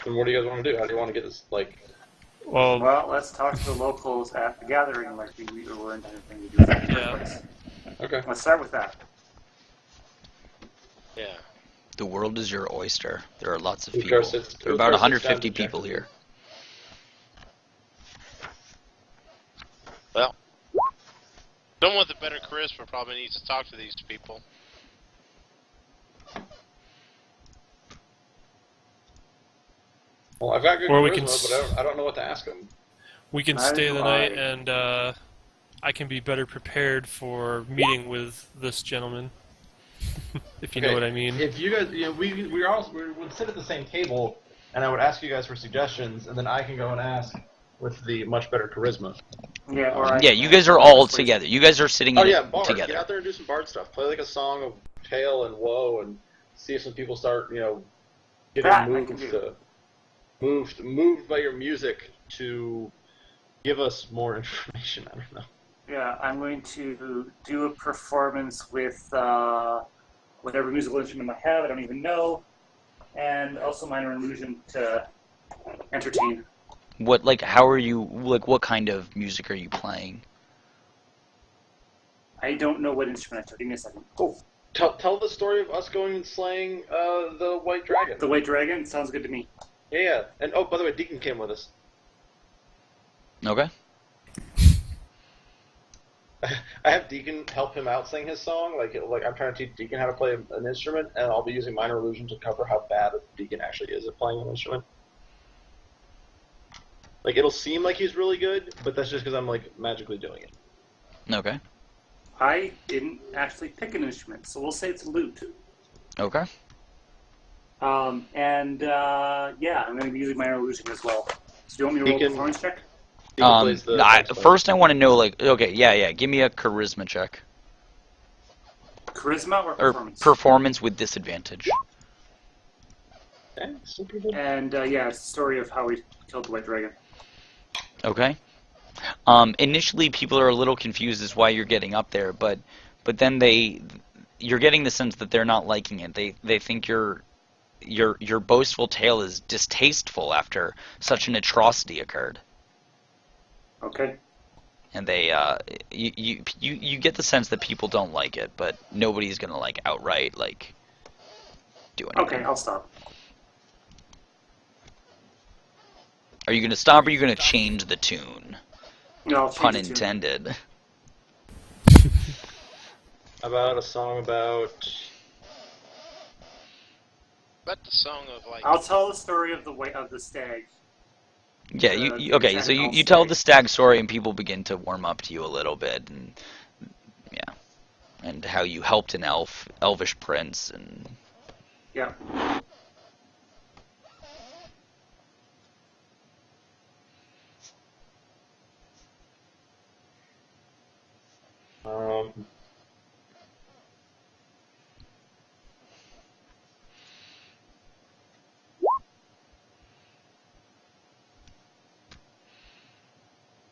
Then what do you guys want to do? How do you want to get this, Well, Well, let's talk to the locals at the gathering like we were intending to do that in the Yeah. first place. Okay. Let's start with that. Yeah. The world is your oyster. There are lots of Who people. cares? There are about 150 people here. Well, someone with a better charisma probably needs to talk to these people. Well, I've got good Or we charisma, can but I don't know what to ask him. we can Neither stay do the night, I. and I can be better prepared for meeting with this gentleman, if you know Okay, what I mean. If you guys, we would sit at the same table, and I would ask you guys for suggestions, and then I can go and ask with the much better charisma. Yeah, or Yeah, you guys are all together. You guys are sitting Oh in yeah, it bard. Get together. out there and do some bard stuff. Play like a song of tale and woe, and see if some people start, getting That I moved can do. to moved by your music to give us more information. I don't know. Yeah, I'm going to do a performance with whatever musical instrument I have. I don't even know, and also minor illusion to entertain. How are you, what kind of music are you playing? I don't know what instrument I took. Give me a second. Oh, Tell the story of us going and slaying the white dragon. the White Dragon sounds good to me. Yeah. And oh, by the way, Deacon came with us. Okay. I have Deacon help him out sing his song. Like I'm trying to teach Deacon how to play an instrument, and I'll be using minor illusion to cover how bad Deacon actually is at playing an instrument. Like it'll seem like he's really good, but that's just because I'm magically doing it. Okay. I didn't actually pick an instrument, so we'll say it's a lute. Okay. Yeah, I'm going to be using minor illusion as well. So do you want me to roll a Deacon- performance check? Deacon plays the bass player. First I want to know, okay, yeah, give me a charisma check. Charisma or Or performance? performance with disadvantage. Okay, super good. And yeah, it's the story of how we killed the White Dragon. Okay. Initially, people are a little confused as why you're getting up there, but then you're getting the sense that they're not liking it. They think your boastful tale is distasteful after such an atrocity occurred, Okay. and you get the sense that people don't like it, but nobody's gonna outright do anything. Okay, I'll stop. Are you gonna stop, or are you gonna change the tune? No, I'll change Pun it to- intended. How about a song about? But the song of I'll tell the story of the stag. Yeah, okay, so you Tentacle tell stag. the stag story, and people begin to warm up to you a little bit, and yeah, and how you helped an elvish prince, and Yeah.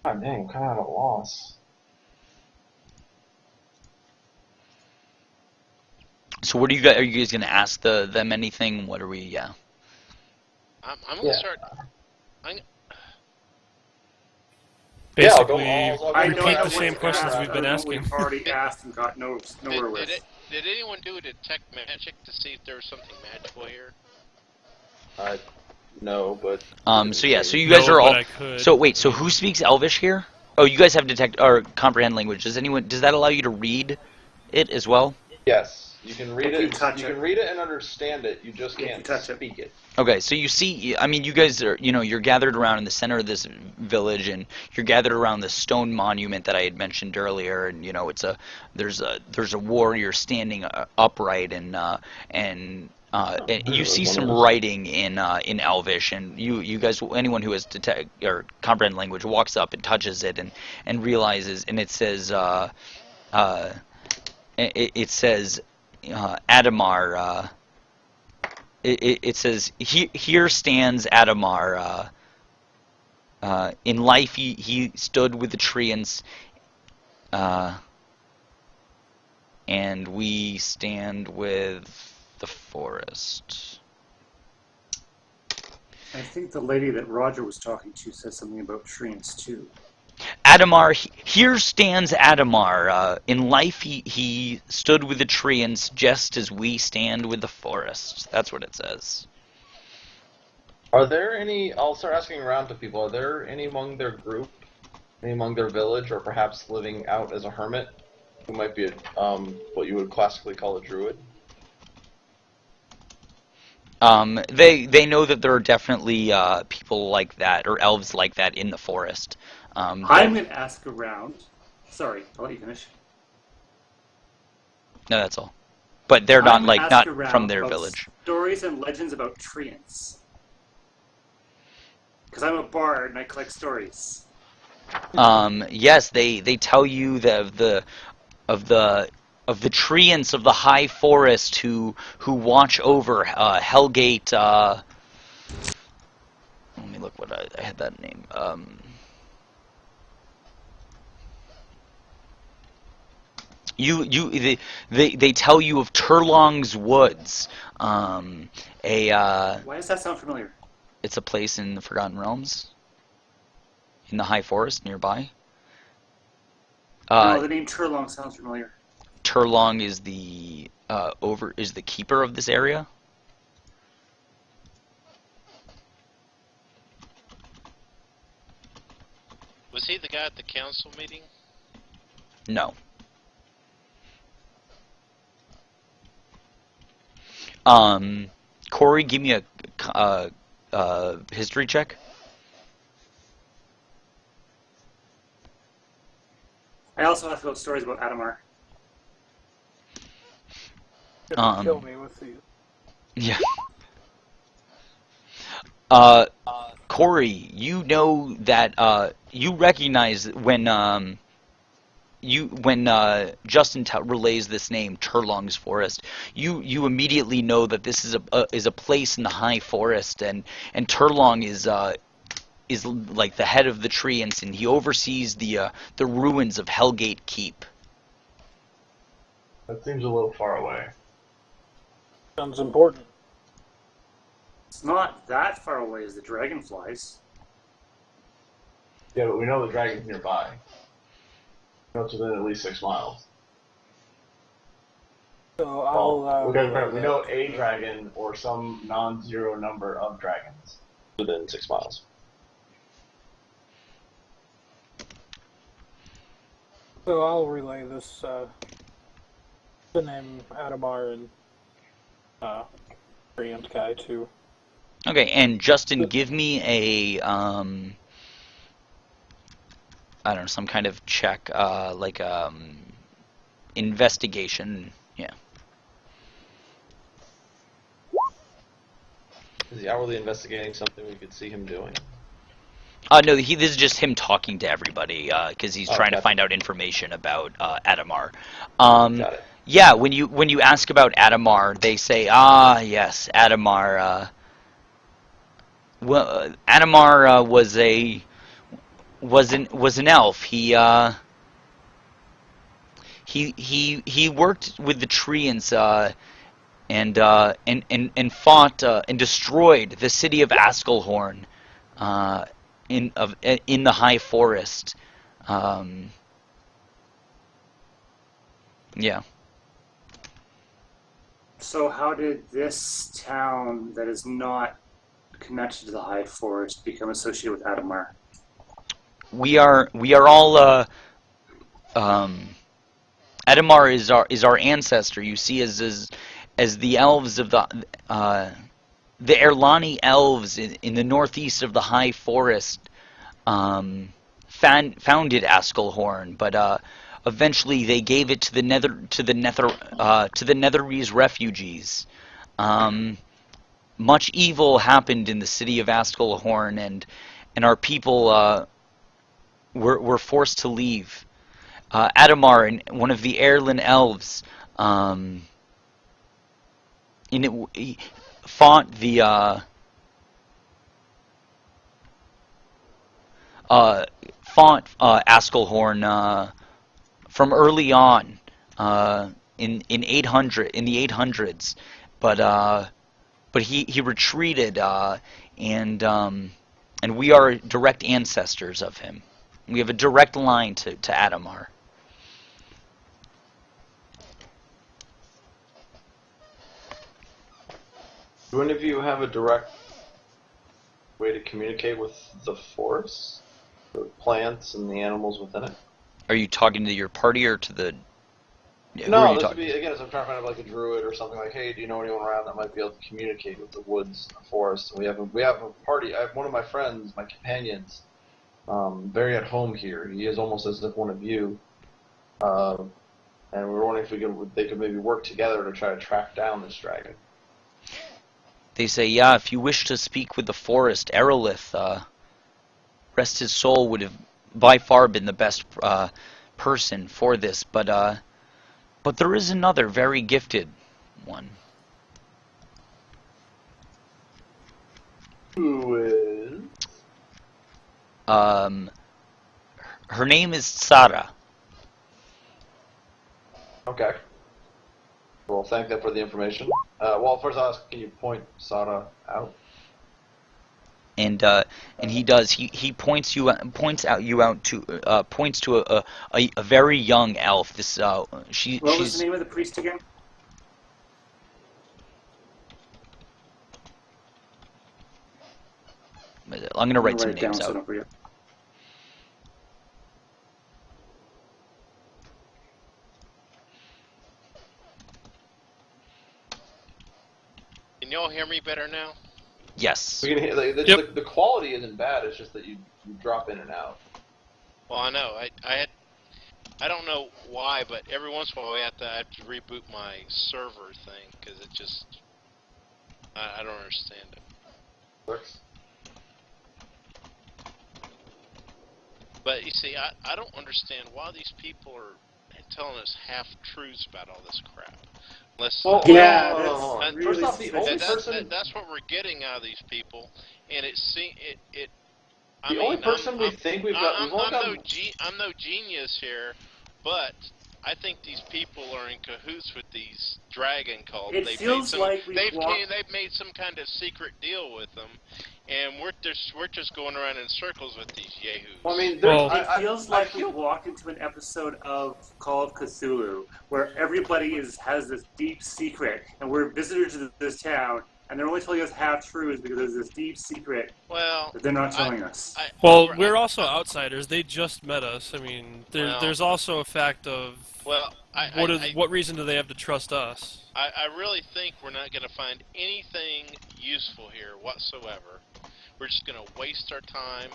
God dang, I'm kind of at a loss. so what are you guys gonna ask them anything? What are we? Yeah. I'm gonna start. Yeah, I'll go Basically, all- I know repeat I the same was questions asked, we've been I know asking. We've already asked and got nowhere with. Did anyone do a detect magic to see if there was something magical here? No, but. So yeah, so you guys No, are but all. I could. So wait, so who speaks Elvish here? Oh, you guys have detect or comprehend language. Does that allow you to read it as well? Yes, you can read If you it. touch You it. can read it and understand it. You just If you can't touch it. speak it. Okay, so you see, I mean, you guys are, you're gathered around in the center of this village, and you're gathered around the stone monument that I had mentioned earlier, and there's a warrior standing upright, and you see some writing in Elvish, and you guys, anyone who has detect or comprehend language, walks up and touches it, and realizes, and it says, it says Adamar. It says here stands Adamar. In life he stood with the treants, and we stand with the forest. I think the lady that Roger was talking to said something about treants too. Adamar, here stands Adamar. In life he stood with the treants, just as we stand with the forest. That's what it says. Are there any? I'll start asking around to people. Are there any among their group, any among their village, or perhaps living out as a hermit, who might be what you would classically call a druid? They know that there are definitely people like that, or elves like that, in the forest. I'm going to ask around. Sorry, I'll let you finish. No, that's all. But they're not not around from their about village. Stories and legends about treants. Because I'm a bard and I collect stories. Yes, they tell you of the treants of the high forest who watch over Hellgate. Let me look what I had that name. They tell you of Turlong's Woods. Why does that sound familiar? It's a place in the Forgotten Realms, in the high forest nearby. No, the name Turlong sounds familiar. Turlong is the keeper of this area. Was he the guy at the council meeting? No. Corey, give me a history check. I also have stories about Adamar. Kill me with these. Yeah. Corey, you know that you recognize when Justin relays this name, Turlong's Forest, you immediately know that this is a place in the high forest, and Turlong is like the head of the treants, and he oversees the ruins of Hellgate Keep. That seems a little far away. Sounds important. It's not that far away as the dragonflies. Yeah, but we know the dragon's nearby. We know it's within at least 6 miles. So I'll. We know a dragon or some non-zero number of dragons within 6 miles. So I'll relay this. The name Adamar and Treant guy too. Okay, and Justin, give me a I don't know, some kind of check, like investigation. Yeah. Is he outwardly investigating something we could see him doing? No, this is just him talking to everybody, because he's trying to find out information about Adamar. Got it. Yeah, when you ask about Adamar, they say, yes, Adamar. Well, Adamar was an elf. He worked with the treants, and fought and destroyed the city of Askelhorn, in the high forest. Yeah. So how did this town that is not connected to the high forest become associated with Adamar? We are all Adamar is our ancestor. You see, as the elves of the Erlani elves in the northeast of the high forest founded Askelhorn, but eventually they gave it to the Netherese refugees. Much evil happened in the city of Askelhorn, and our people were forced to leave. Adamar, and one of the Erlin elves, in it, he fought the Askelhorn from early on, in 800 in the 800s, but he retreated, and we are direct ancestors of him. We have a direct line to Adamar. Do any of you have a direct way to communicate with the forest? The plants and the animals within it? Are you talking to your party or to the... Yeah, who are No, you this would talking be, to? again, as I'm trying to find out like a druid or something like, hey, do you know anyone around that might be able to communicate with the woods and the forest? And we have a party. I have one of my friends, my companions, very at home here. He is almost as if one of you. And we were wondering if they could maybe work together to try to track down this dragon. They say, yeah, if you wish to speak with the forest, Erelith, rest his soul, would have by far been the best person for this, but there is another very gifted one. Who is? Her name is Sara. Okay. Well, thank them for the information. Well, first I'll ask, can you point Sara out? And he does. He points points to a very young elf. This What was she's the name of the priest again? I'm gonna write some it down names so I out. don't forget. Can y'all hear me better now? Yes. We can hear, like, Yep. the quality isn't bad. It's just that you drop in and out. Well, I know. I don't know why, but every once in a while I have to reboot my server thing because it just I don't understand it. Works. But you see, I don't understand why these people are telling us half truths about all this crap. Unless Well, Yeah, hold on, that's hold on. really First off, the only suspicious. person, that's what we're getting out of these people, and I the mean, only person we think we've got, we've only I'm no genius here, but I think these people are in cahoots with these dragon cults. It feels like they've made some kind of secret deal with them, and we're just going around in circles with these yahoos. Well, I mean, Well- It feels like we walked into an episode of Call of Cthulhu where everybody has this deep secret, and we're visitors to this town, and they're only telling us half truths because there's this deep secret Well, that they're not telling us. Well, we're also outsiders. They just met us. I mean, Well- there's also a fact of well, what reason do they have to trust us? I really think we're not going to find anything useful here whatsoever. We're just going to waste our time.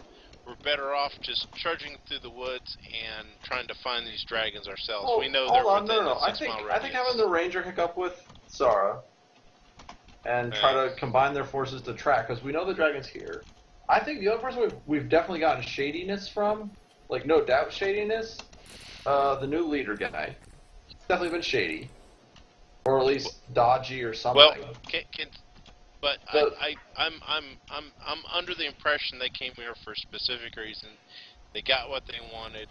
We're better off just trudging through the woods and trying to find these dragons ourselves. well, We know hold they're on, within no. a 6-mile radius. I think having the ranger hook up with Sara and try to combine their forces to track, because we know the dragon's here. I think the other person we've definitely gotten shadiness from, like no doubt shadiness, the new leader guy. He's definitely been shady, or at least dodgy or something. Well, but The- I'm under the impression they came here for a specific reason. They got what they wanted,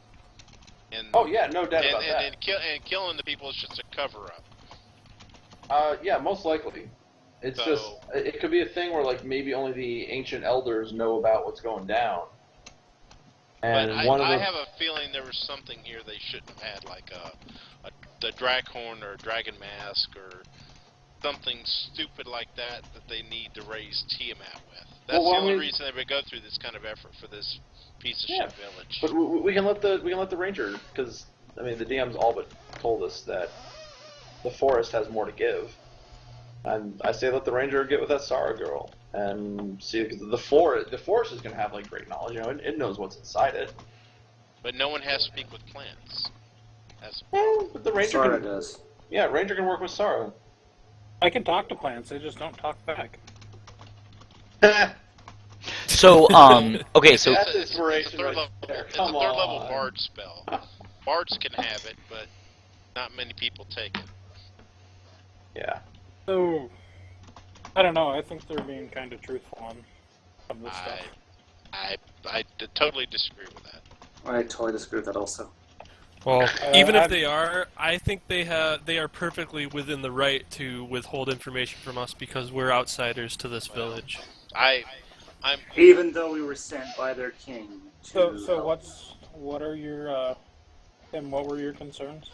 and oh yeah, no doubt about that. and killing the people is just a cover up. Yeah, most likely. It's So- just, it could be a thing where, like, maybe only the ancient elders know about what's going down. And But one I of the... have a feeling there was something here they shouldn't have had, like the Draghorn or Dragon Mask or something stupid like that they need to raise Tiamat with. That's Well, the I only mean- reason they would go through this kind of effort for this piece of Yeah, shit village. But we can let the ranger, because I mean the DM's all but told us that the forest has more to give, and I say let the ranger get with that Sara girl and see, because the forest is gonna have like great knowledge, you know, it knows what's inside it. But no one has to speak with plants. That's Well, but the ranger Sara can, does. yeah, ranger can work with Sara. I can talk to plants, they just don't talk back. So okay, so That's it's a inspiration third right level. there. It's a Come third level on. bard spell. Bards can have it, but not many people take it. Yeah. So, I don't know. I think they're being kind of truthful on some of this I, stuff. totally disagree with that. I totally disagree with that also. Well, even if I'm- they are, I think they are perfectly within the right to withhold information from us because we're outsiders to this village. I'm Even though we were sent by their king to So help. what are your Tim? What were your concerns?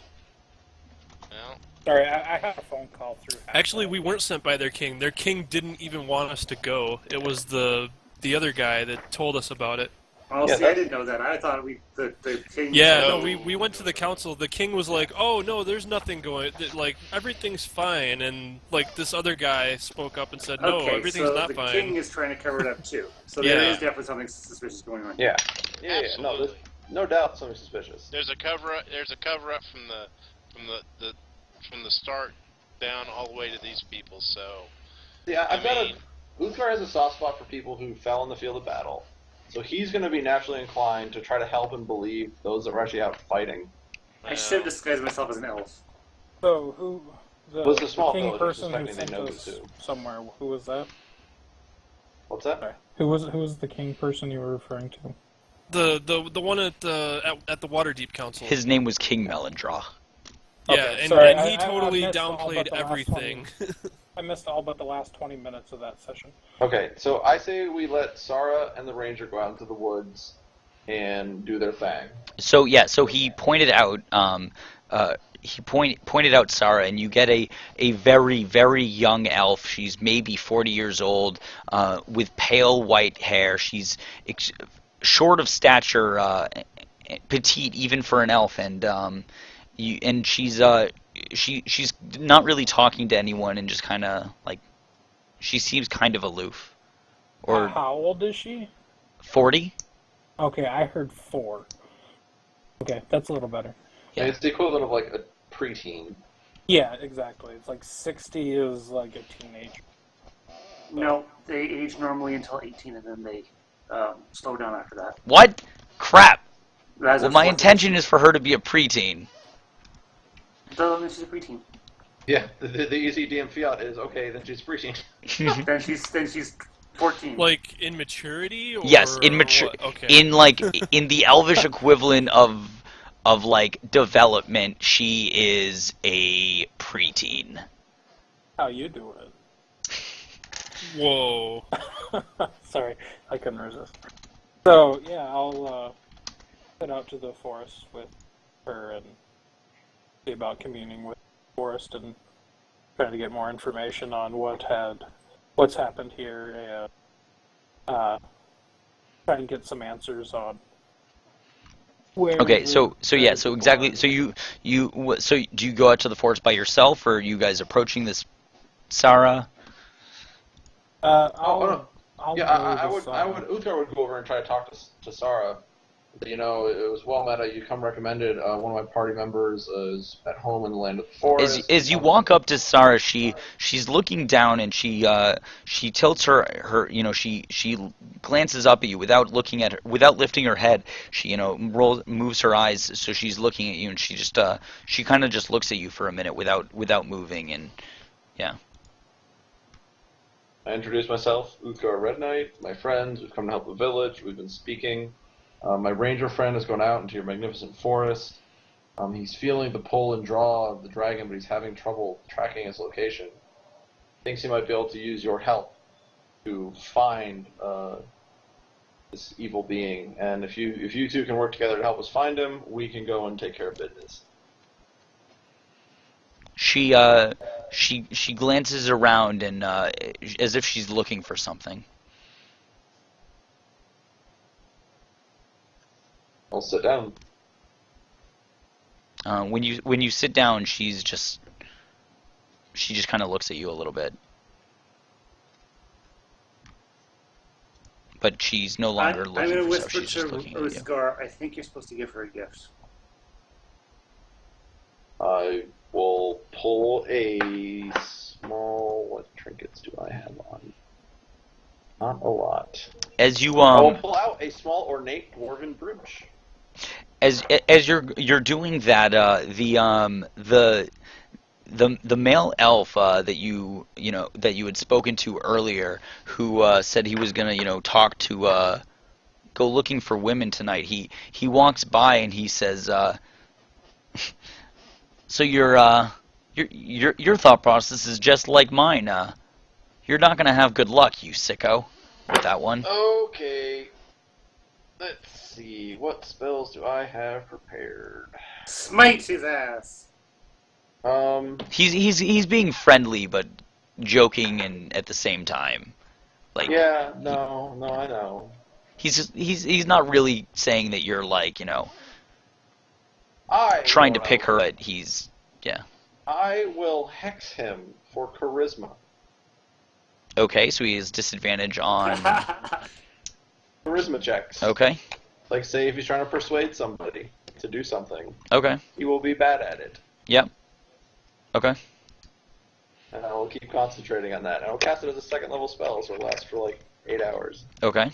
well. Sorry, I had a phone call through. Actually, we weren't sent by their king. Their king didn't even want us to go. It was the other guy that told us about it. Oh, Yeah, see, I didn't know that. I thought the king. Yeah, No. no, we went to the council. The king was like, "Oh no, there's nothing going. Like everything's fine." And like this other guy spoke up and said, "No, Okay, everything's so not the fine." king is trying to cover it up too. So there Yeah. is definitely something suspicious going on. Yeah. No, Absolutely. there's no doubt something suspicious. There's a cover up. There's a cover up from the start down all the way to these people. So Yeah, I've got mean- Uthgar has a soft spot for people who fell in the field of battle. So he's going to be naturally inclined to try to help and believe those that were actually out fighting. I should have disguised myself as an elf. So who? The, Was the small king village, I'm person who suspecting they sent know us who's who. somewhere. Who was that? What's that? Sorry. Who was the king person you were referring to? The one at the Waterdeep Council. His name was King Melandraw. Yeah, Okay, and, sorry, and he I totally missed all but downplayed the last everything. I missed all but the last 20 minutes of that session. Okay, so I say we let Sarah and the ranger go out into the woods and do their thing. So yeah, so he pointed out pointed out Sarah, and you get a very, very young elf. She's maybe 40 years old, with pale white hair. She's short of stature, petite even for an elf, and she's not really talking to anyone, and just kind of like she seems kind of aloof. Or How old is she? 40? Okay, I heard 4. Okay, that's a little better. Yeah. It's the equivalent of like a preteen. Yeah, exactly. It's like 60 is like a teenager. No, they age normally until 18, and then they slow down after that. What? Crap. That's Well, my intention is for her to be a preteen. Though she's a preteen. Yeah, the easy DM fiat is, okay, then she's preteen. then she's 14. Like in maturity? Or Yes, in mature, what? Okay. in the elvish equivalent of like development, she is a preteen. How you doing? Whoa. Sorry, I couldn't resist. So yeah, I'll head out to the forest with her and see about communing with the forest and trying to get more information on what's happened here, and try and get some answers on where. Okay, so exactly. So so do you go out to the forest by yourself, or are you guys approaching this Sarah? I'll Yeah, go I with would, Uthgar would go over and try to talk to Sarah. You know, it was well meta. You come recommended. One of my party members is at home in the land of the forest. As you walk up to Sarah, she's looking down, and she tilts her she glances up at you without looking at her, without lifting her head. She moves her eyes, so she's looking at you, and she just she kind of just looks at you for a minute without moving, and yeah. I introduced myself, Uthgar Red Knight, my friends. We've come to help the village. We've been speaking. My ranger friend has gone out into your magnificent forest. He's feeling the pull and draw of the dragon, but he's having trouble tracking his location. Thinks he might be able to use your help to find this evil being. And if you two can work together to help us find him, we can go and take care of business. She glances around and as if she's looking for something. I'll sit down. When you sit down, she just kind of looks at you a little bit, but she's no longer I'm looking going to for whisper stuff. She's just to looking at you. Usgar, I think you're supposed to give her a gift. I will pull a small... What trinkets do I have on? Not a lot. As you I will pull out a small ornate dwarven brooch. as you're doing that, the male elf that you had spoken to earlier, who said he was gonna talk to go looking for women tonight. He walks by and he says, "So your thought process is just like mine. You're not gonna have good luck, you sicko." With that one. Okay. Let's see. What spells do I have prepared? Smite his ass. He's being friendly but joking and at the same time, like Yeah. No. I know. he's not really saying that you're like I trying to will, pick her, but he's yeah. I will hex him for charisma. Okay, so he has disadvantage on. Charisma checks. Okay. Like, say if he's trying to persuade somebody to do something, Okay. he will be bad at it. Yep. Okay. And I will keep concentrating on that. And I'll cast it as a second level spell, so it'll last for like 8 hours. Okay.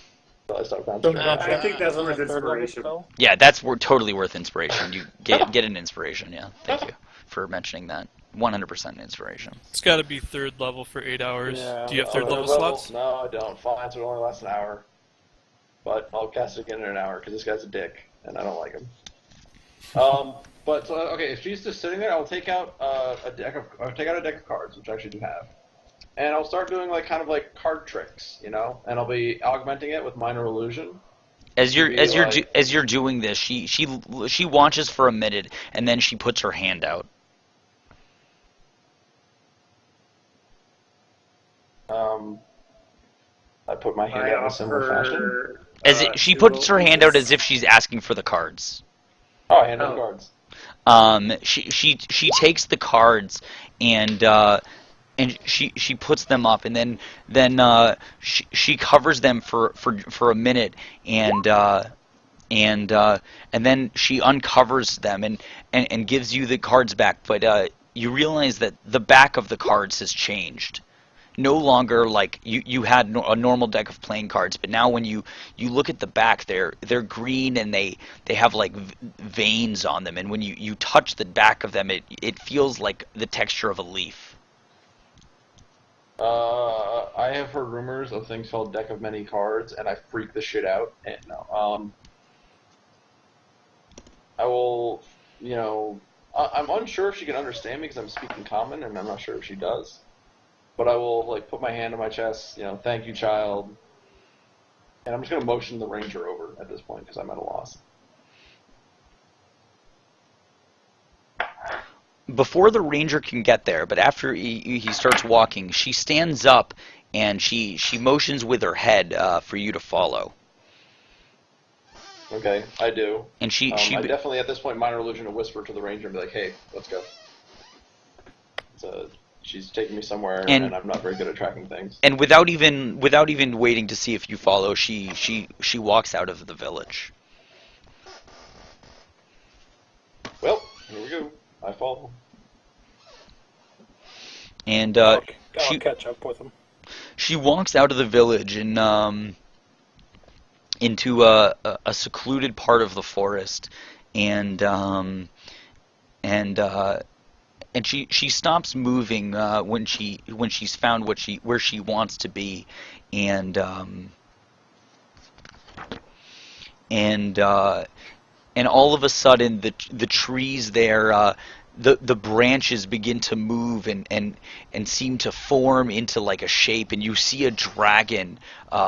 So I start concentrating. I think that's worth inspiration. Yeah, that's totally worth inspiration. You get an inspiration. Yeah. Thank you for mentioning that. 100% inspiration. It's got to be 3rd level for 8 hours. Yeah. Do you have 3rd level Level? slots? No, I don't. Fine, so it only lasts an hour. But I'll cast it again in an hour, because this guy's a dick, and I don't like him. But, so, okay, if she's just sitting there, I'll take out a deck of cards, which I actually do have. And I'll start doing, like, kind of like card tricks, and I'll be augmenting it with minor illusion. As you're doing this, she watches for a minute and then she puts her hand out. I put my hand out in a similar fashion. She puts her hand out as if she's asking for the cards. Oh, I hand out cards. She takes the cards and she puts them up, and then she covers them for a minute, and then she uncovers them and gives you the cards back. But you realize that the back of the cards has changed. No longer like you had a normal deck of playing cards, but now when you look at the back, they're green and they have like veins on them, and when you touch the back of them, it feels like the texture of a leaf. I have heard rumors of things called deck of many cards, and I freak the shit out. And no, I will, I'm unsure if she can understand me because I'm speaking common, and I'm not sure if she does. But I will, like, put my hand on my chest, thank you, child. And I'm just going to motion the ranger over at this point because I'm at a loss. Before the ranger can get there, but after he starts walking, she stands up and she motions with her head for you to follow. Okay, I do. And she I definitely, at this point, minor illusion to whisper to the ranger and be like, hey, let's go. She's taking me somewhere, and I'm not very good at tracking things. And without even waiting to see if you follow, she walks out of the village. Well, here we go. I follow. And I'll she catch up with him. She walks out of the village and into a secluded part of the forest, and she stops moving when she's found where she wants to be, and all of a sudden the trees there, the branches begin to move and seem to form into like a shape, and you see a dragon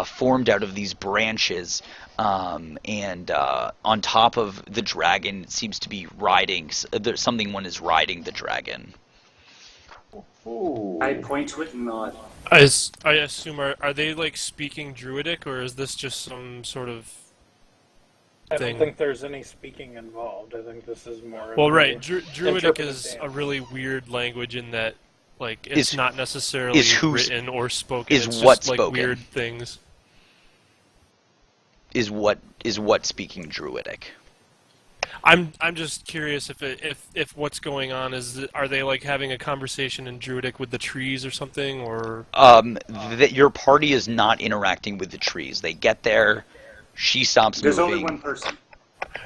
formed out of these branches, and on top of the dragon it seems to be riding someone is riding the dragon. Ooh. I point to it and nod. I assume are they like speaking Druidic, or is this just some sort of I thing? don't think there's any speaking involved. I think this is more. Well, of right. a Druidic is interpretive a really weird language in that, like, it's not necessarily is written or spoken. is it's what just, like, spoken. weird things. Is what speaking Druidic? I'm just curious if what's going on are they like having a conversation in Druidic with the trees or something, or That your party is not interacting with the trees. They get there, she stops There's moving. only one person.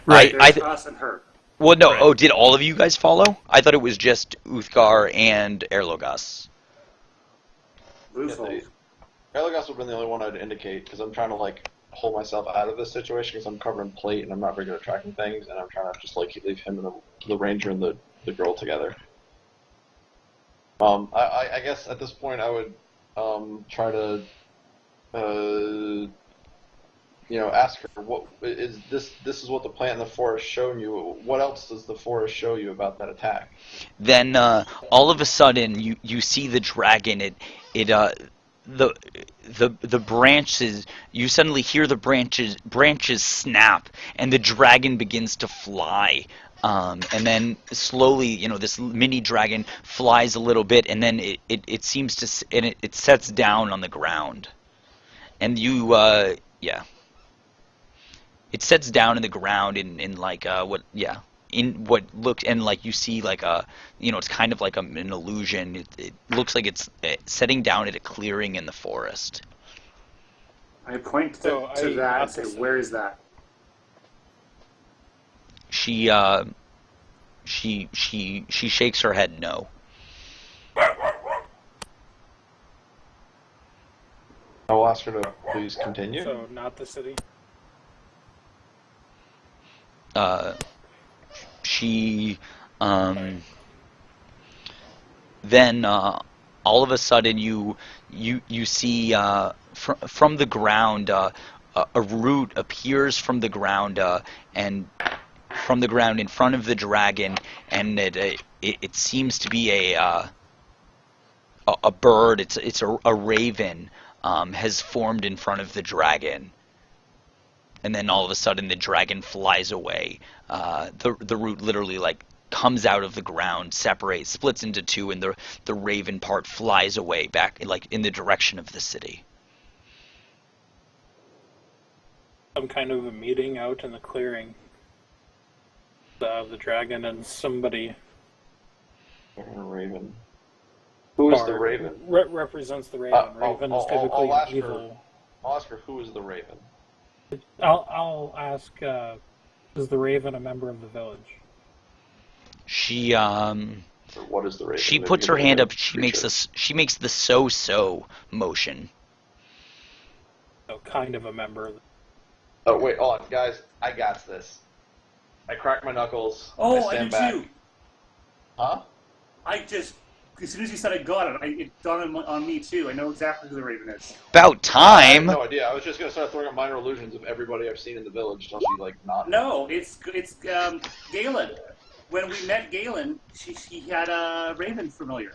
Right. There's us and her. Well, no. Right. Oh, did all of you guys follow? I thought it was just Uthgar and Erlogas. Bluefold. Erlagas would have been the only one I'd indicate because I'm trying to like hold myself out of this situation because I'm covering plate and I'm not very good at tracking things and I'm trying to just like leave him and the ranger and the girl together. I guess at this point I would try to ask her what is this is what the plant in the forest shown you. What else does the forest show you about that attack? Then all of a sudden you see the dragon. The branches, you suddenly hear the branches snap and the dragon begins to fly. And then slowly, this mini dragon flies a little bit, and then it seems to, and it sets down on the ground. And it sets down in the ground in what looked, and like you see like it's kind of like an illusion. It looks like it's setting down at a clearing in the forest. I point So to I that and asked say, this- where is that? She shakes her head no. I'll ask her to please continue. So not the city. She then all of a sudden you see from the ground a root appears from the ground and from the ground in front of the dragon, and it seems to be a bird. It's a raven has formed in front of the dragon. And then all of a sudden the dragon flies away. The root literally like comes out of the ground, separates, splits into two, and the raven part flies away back like in the direction of the city. Some kind of a meeting out in the clearing of the dragon and somebody. Raven. Who is the raven? Represents the raven. Raven is typically I'll ask evil. I'll ask her who is the raven. I'll ask. Is the raven a member of the village? She Or what is the raven? she Maybe puts give her me hand a up. She creature. makes the so motion. So kind of a member. Of the... Oh wait, hold on, guys. I got this. I crack my knuckles. Oh, I I stand do back. too. Huh? As soon as you said I got it, it dawned on me too. I know exactly who the raven is. About I had time. no idea. I was just gonna start throwing up minor illusions of everybody I've seen in the village. Don't you like not? No, it's Galen. When we met Galen, he had a raven familiar.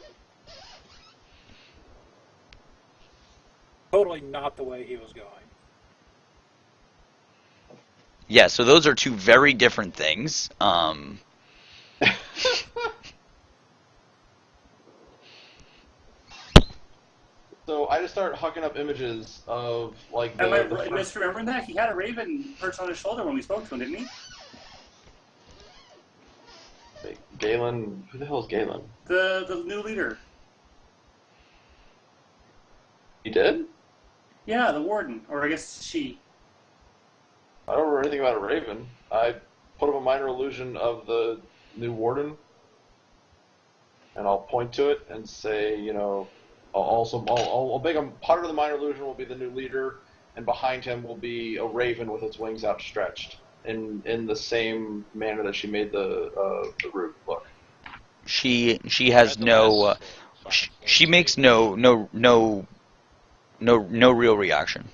Totally not the way he was going. Yeah, so those are two very different things. So I just start hucking up images of like Am I the misremembering that? He had a raven perched on his shoulder when we spoke to him, didn't he? Wait, Galen. Who the hell is Galen? The new leader. He did? Yeah, the warden, or I guess she. I don't remember anything about a raven. I put up a minor illusion of the new warden, and I'll point to it and say, I'll make a part of the minor illusion will be the new leader, and behind him will be a raven with its wings outstretched, in the same manner that she made the root look. She has no. She makes no real reaction.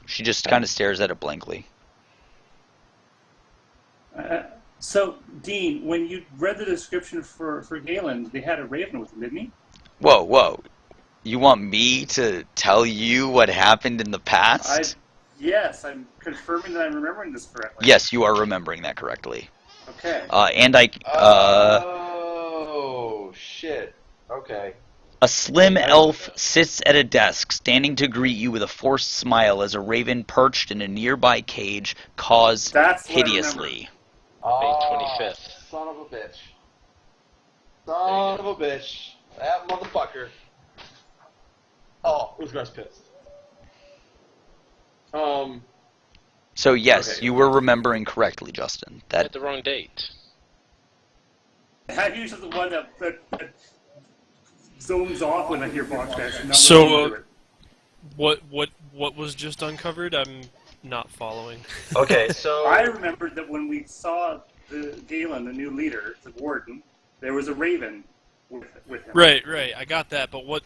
She just kind of stares at it blankly. So, Dean, when you read the description for Galen, they had a raven with him, didn't he? Whoa. You want me to tell you what happened in the past? Yes, I'm confirming that I'm remembering this correctly. Yes, you are remembering that correctly. Okay. And I. Oh, shit. Okay. A slim elf sits at a desk, standing to greet you with a forced smile as a raven perched in a nearby cage caws That's what I hideously. Oh, 25th. son of a bitch. Son of a bitch. That motherfucker. Oh, Uthgar's pissed. So yes, Okay. you were remembering correctly, Justin. I had That the wrong date. I'm usually the one that zones off when I hear podcast. Not So, listening to it. what was just uncovered? I'm not following. Okay, so I remembered that when we saw the Galen, the new leader, the warden, there was a raven with him. Right. I got that, but what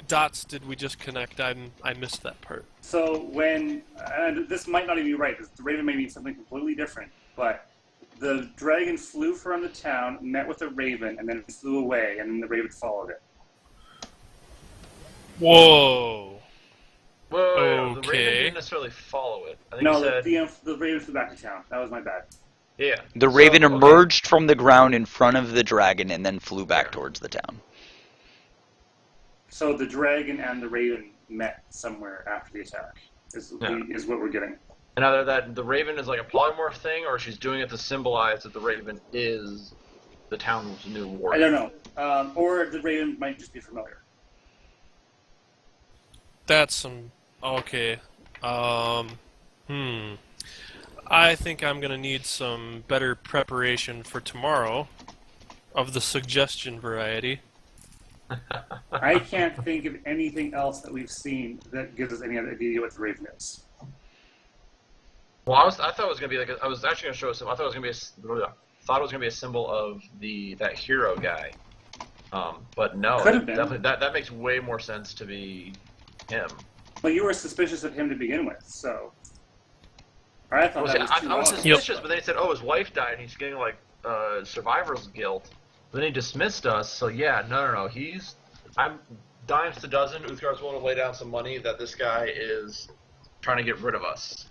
dots did we just connect? I missed that part. So when, and this might not even be right, the raven may mean something completely different, but the dragon flew from the town, met with a raven, and then it flew away, and then the raven followed it. Whoa. whoa, the raven Okay. didn't necessarily follow it. I think No, he said, the raven flew back to town. That was my bad. yeah. the So, raven okay. emerged from the ground in front of the dragon and then flew back towards the town. So the dragon and the raven met somewhere after the attack, is what we're getting. And either that the raven is like a polymorph thing, or she's doing it to symbolize that the raven is the town's new I warden. don't know. Or the raven might just be familiar. That's some okay. I think I'm gonna need some better preparation for tomorrow, of the suggestion variety. I can't think of anything else that we've seen that gives us any other idea what the raven is. Well, I thought it was gonna be like I was actually gonna show some. I thought it was gonna be a symbol of that hero guy. But no, Could have been. definitely that makes way more sense to be him. Well, you were suspicious of him to begin with, so. Or I thought Well, that see, was too I was long. suspicious, but then he said, "Oh, his wife died, and he's getting like survivor's guilt." But then he dismissed us. So yeah, no. I'm dimes to dozen. Uthgar's willing to lay down some money that this guy is trying to get rid of us,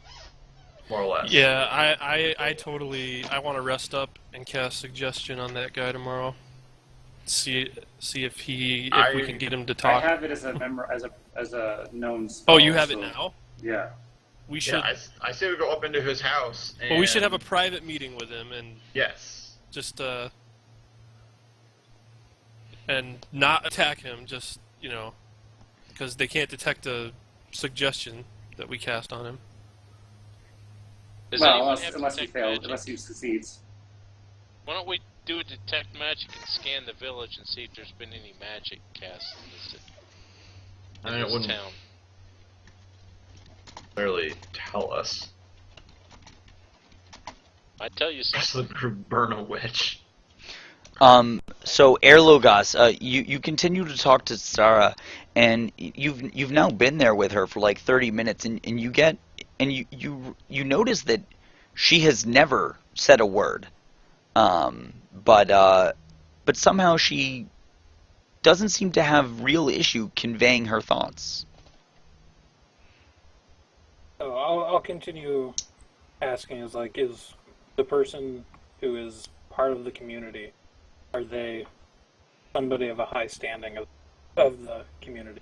more or less. Yeah, I totally want to rest up and cast suggestion on that guy tomorrow. See if we can get him to I talk. have it as a known spell. Oh, you have it so- now? Yeah. We should. Yeah, I say we go up into his house. And Well, we should have a private meeting with him and yes. just and not attack him. Just because they can't detect a suggestion that we cast on him. Does Well, anyone have unless he detect fails, magic? unless he succeeds. Why don't we do a detect magic and scan the village and see if there's been any magic cast in I mean, it this wouldn't town? clearly tell us. I tell you something. Especially burn a witch. So Erlogos, you continue to talk to Sarah, and you've now been there with her for like 30 minutes, and you notice that she has never said a word, but somehow she doesn't seem to have real issue conveying her thoughts. So I'll continue asking. Is the person who is part of the community, are they somebody of a high standing of the community?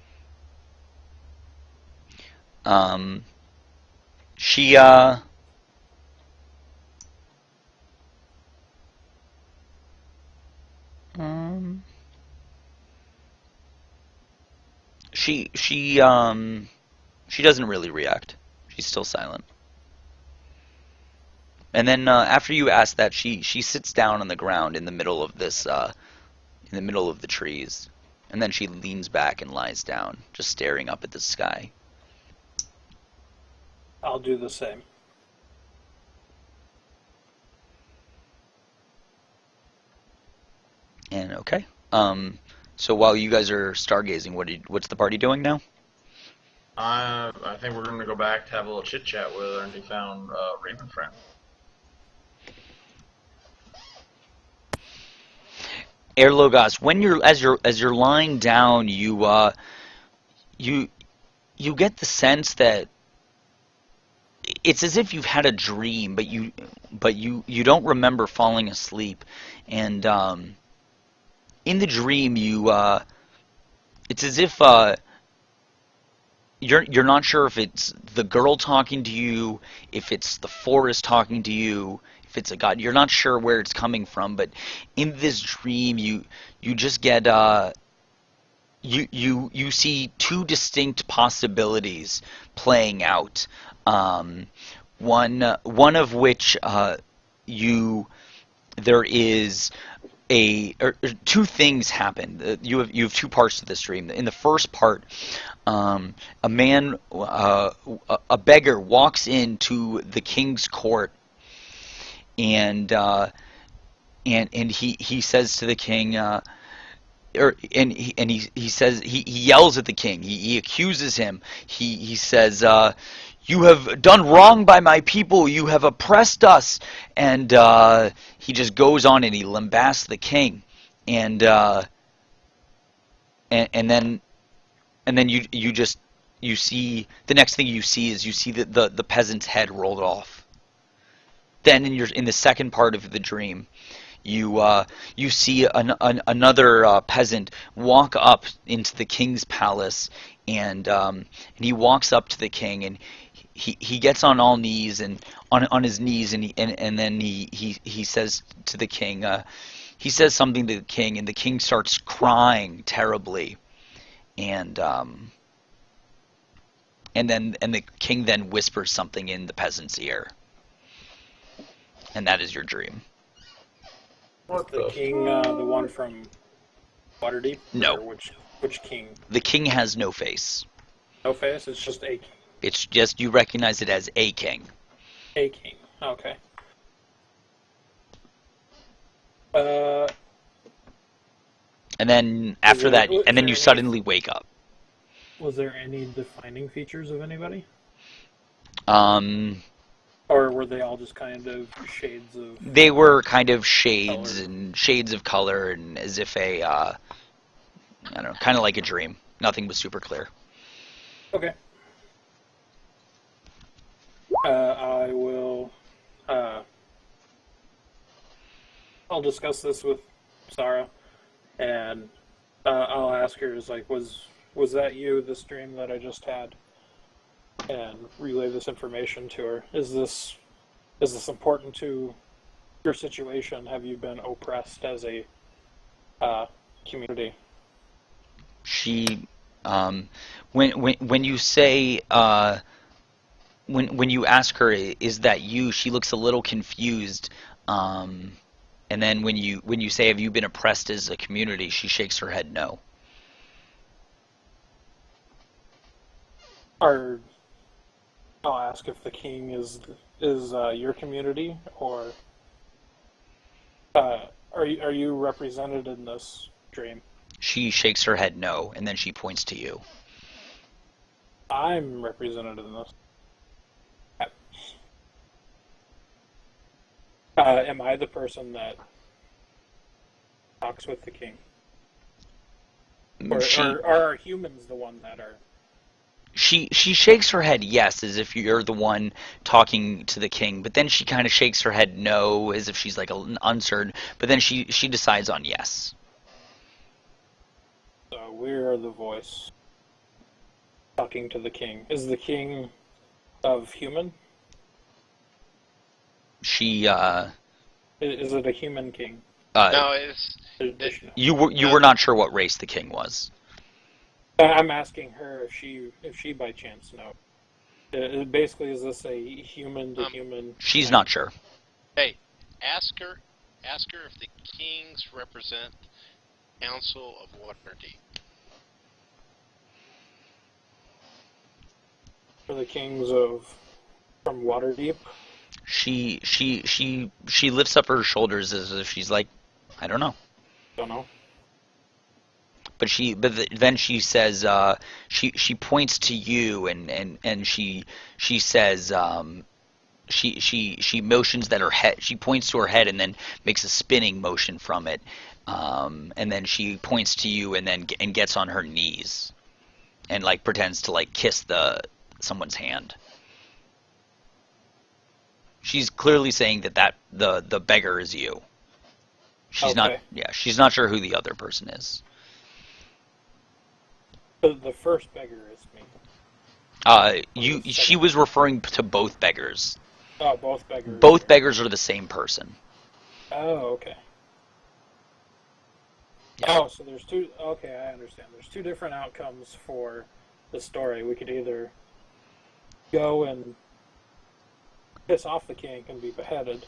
She she doesn't really react. She's still silent. And then after you ask that, she sits down on the ground in the middle of this in the middle of the trees, and then she leans back and lies down, just staring up at the sky. I'll do the same. And okay. So while you guys are stargazing, what's the party doing now? I think we're gonna go back to have a little chit chat with her, and we found Raven friend. Erlogos, when as you're lying down, you get the sense that it's as if you've had a dream, but you don't remember falling asleep, and in the dream it's as if you're not sure if it's the girl talking to you, if it's the forest talking to you, if it's a god. You're not sure where it's coming from, but in this dream you just get you see two distinct possibilities playing out. One of which there is two things happen. You have two parts to this dream. In the first part, a beggar walks into the king's court, and he says to the king, he yells at the king. He accuses him. He says, "You have done wrong by my people. You have oppressed us." And he just goes on and he lambasts the king. And then you see the next thing you see is the peasant's head rolled off. Then in the second part of the dream, you see another peasant walk up into the king's palace, and he walks up to the king, and he gets on all knees and on his knees, and then he says to the king, he says something to the king, and the king starts crying terribly, and the king then whispers something in the peasant's ear, and that is your dream. What the king, the one from Waterdeep? No. Or which king? The king has no face. No face. It's just a king. It's just you recognize it as a king. A king. Okay. And then after that, and then you any- suddenly wake up. Was there any defining features of anybody? Um, Or were they all just kind of shades of... they were kind of shades Color. and shades of color, and as if I don't know, kind of like a dream. Nothing was super clear. Okay. I will... I'll discuss this with Sarah, and I'll ask her, was that you, this dream that I just had? And relay this information to her. Is this important to your situation? Have you been oppressed as a community? She, when you say, when you ask her, is that you? She looks a little confused. And then when you say, have you been oppressed as a community? She shakes her head no. I'll ask if the king is your community, or are you represented in this dream? She shakes her head no, and then she points to you. I'm represented in this. Am I the person that talks with the king? Or are humans the one that are... She shakes her head yes, as if you're the one talking to the king, but then she kind of shakes her head no, as if she's like uncertain, but then she decides on yes. So we are the voice talking to the king. Is the king of human? She Is it a human king? No, it's you were not sure what race the king was. I'm asking her if she by chance knows. Basically, is this a human to human? She's not sure. hey, ask her if the kings represent Council of Waterdeep. For the kings from Waterdeep. She lifts up her shoulders as if she's like, I don't know. Don't know. But then she says, she points to you, and she says, she motions that her head, she points to her head and then makes a spinning motion from it, and then she points to you and gets on her knees, and like pretends to like kiss someone's hand. She's clearly saying that the beggar is you. She's not. Yeah, she's not sure who the other person is. The first beggar is me. She was referring to both beggars. Oh, both beggars. Both beggars are the same person. Oh, okay. Yeah. Oh, so there's two. Okay, I understand. There's two different outcomes for the story. We could either go and piss off the king and be beheaded,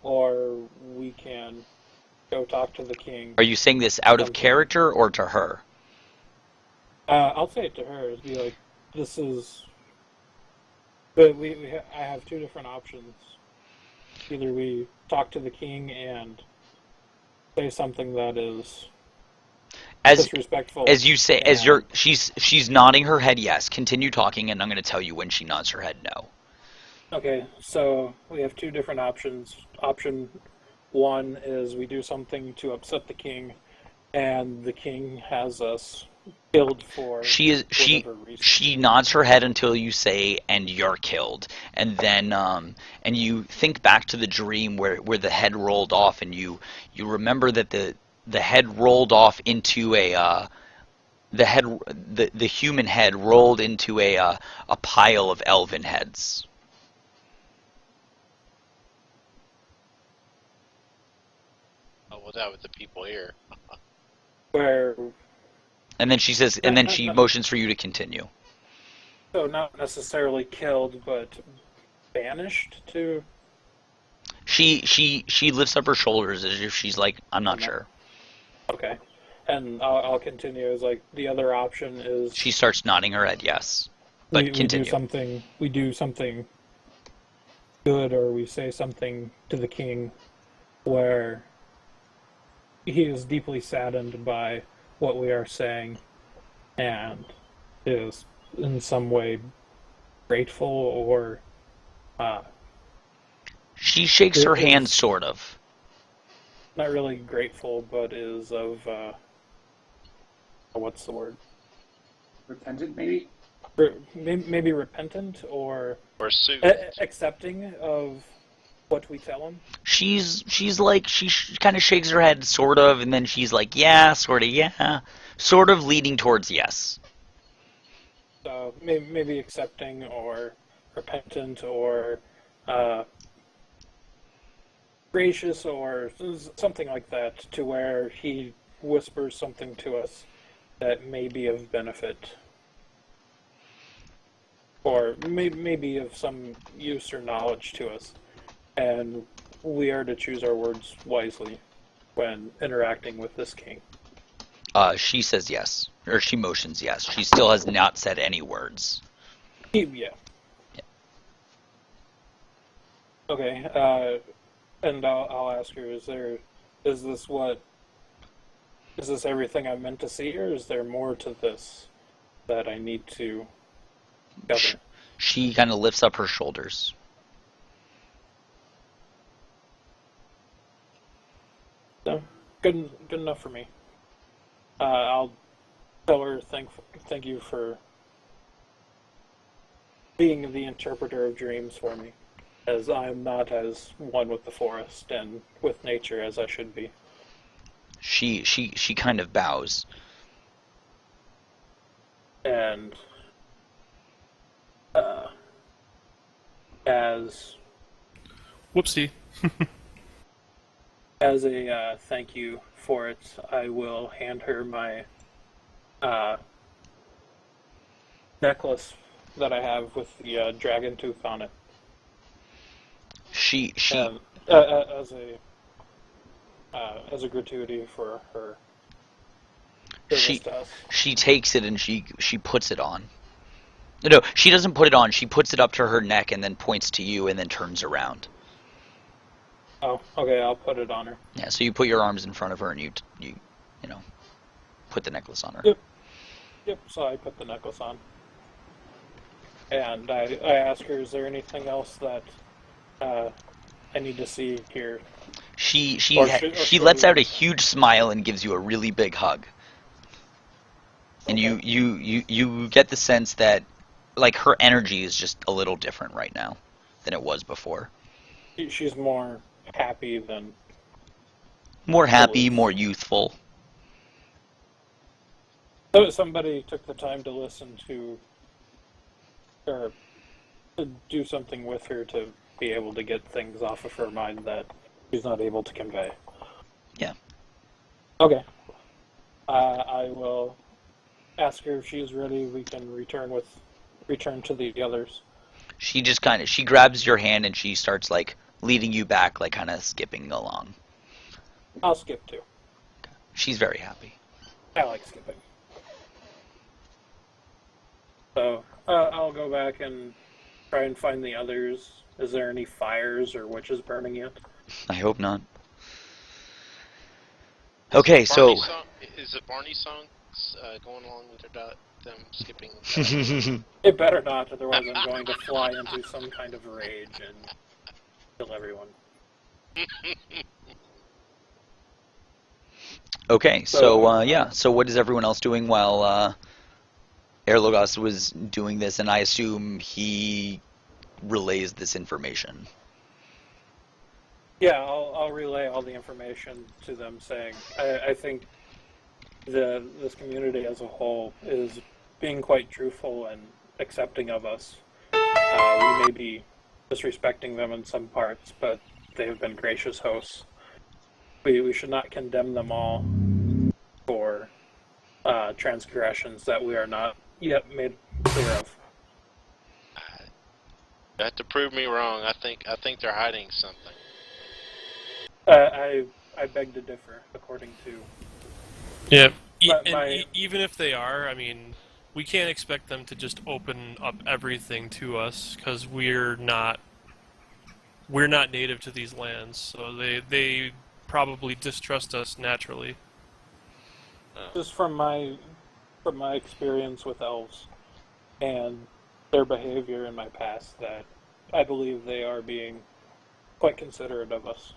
or we can go talk to the king. Are you saying this out of Something. character or to her? I'll say it to her. It'd be like, this is... But I have two different options. Either we talk to the king and say something that is disrespectful. As you say, as and- you're, she's nodding her head yes. Continue talking, and I'm going to tell you when she nods her head no. Okay, so we have two different options. Option one is we do something to upset the king, and the king has us killed for whatever reason. She nods her head until you say and you're killed, and then and you think back to the dream where the head rolled off, and you remember that the head rolled off into a the human head rolled into a pile of elven heads. Oh, well, that with the people here. Where, And then she says, and then she motions for you to continue. so not necessarily killed, but banished to... She lifts up her shoulders as if she's like, I'm not sure. Okay. And I'll continue as like the other option is She starts nodding her head yes, but we continue. do something good, or we say something to the king where he is deeply saddened by what we are saying and is in some way grateful, or She shakes her It hand, is- sort of. not really grateful, but is of what's the word? Repentant, maybe? Maybe repentant, or Or soothed. accepting of what we tell him. She's like, she kind of shakes her head, sort of, and then she's like, yeah, sort of, yeah, sort of leaning towards yes. So maybe accepting or repentant or gracious or something like that, to where he whispers something to us that may be of benefit, or maybe of some use or knowledge to us, and we are to choose our words wisely when interacting with this king. She says yes, or she motions yes. She still has not said any words. Yeah. Okay, and I'll ask her, is this everything I meant to see, or is there more to this that I need to cover? She kind of lifts up her shoulders. So, good enough for me. I'll tell her thank you for being the interpreter of dreams for me, as I'm not as one with the forest and with nature as I should be. She kind of bows. And as Whoopsie. as a thank you for it, I will hand her my necklace that I have with the dragon tooth on it. She As a gratuity for her service to us. she takes it and she puts it on. No, she doesn't put it on. She puts it up to her neck and then points to you and then turns around. Oh, okay, I'll put it on her. Yeah, so you put your arms in front of her and you know, put the necklace on her. Yep, so I put the necklace on. And I ask her, is there anything else that I need to see here? She should lets we- out a huge smile and gives you a really big hug. And Okay. you get the sense that, like, her energy is just a little different right now than it was before. She's more happy than... More happy, Always. more youthful. So somebody took the time to listen to, or to do something with her to be able to get things off of her mind that she's not able to convey. Yeah. Okay. I will ask her if she's ready. We can return to the others. She just she grabs your hand and she starts like leading you back, like kind of skipping along. I'll skip too. She's very happy. I like skipping. So I'll go back and try and find the others. Is there any fires or witches burning yet? I hope not. Okay, so Is it Barney songs going along with them skipping? It better not, otherwise I'm going to fly into some kind of rage and kill everyone. okay, so yeah, so what is everyone else doing while Erlogos was doing this, and I assume he relays this information? Yeah, I'll relay all the information to them, saying I think this community as a whole is being quite truthful and accepting of us. We may be disrespecting them in some parts, but they have been gracious hosts. We should not condemn them all for transgressions that we are not yet made clear of. You have to prove me wrong. I think they're hiding something. I beg to differ, according to... Yeah, my- even if they are, I mean, we can't expect them to just open up everything to us, because we're not native to these lands, so they probably distrust us naturally. Just from my experience with elves and their behavior in my past, that I believe they are being quite considerate of us.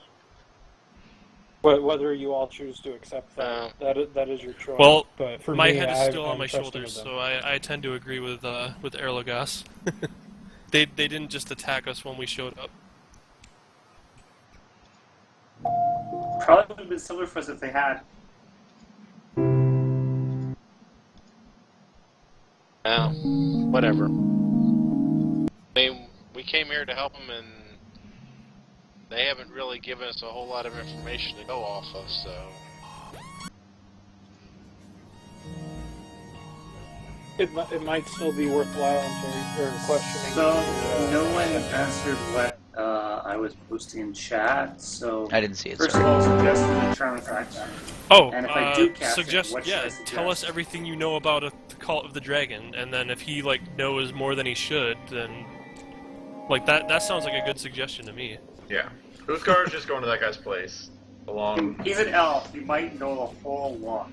But whether you all choose to accept that, that is your choice. Well, but for my me, head is still I'm on my trusting shoulders, of them. so I tend to agree with Erlogos. They didn't just attack us when we showed up. Probably would have been similar for us if they had. Well, whatever. I mean, we came here to help them, and they haven't really given us a whole lot of information to go off of, so... It might still be worthwhile until you're questioning. So no one answered what I was posting in chat. So I didn't see it, first sorry. of all, suggest the charm effect. Oh, And if I do cast it, suggest, what should I yeah, suggest? tell us everything you know about the Cult of the Dragon, and then if he, like, knows more than he should, then, like, that sounds like a good suggestion to me. Yeah. Uthgar is just going to that guy's place. Along. He's an elf. He might know a whole lot.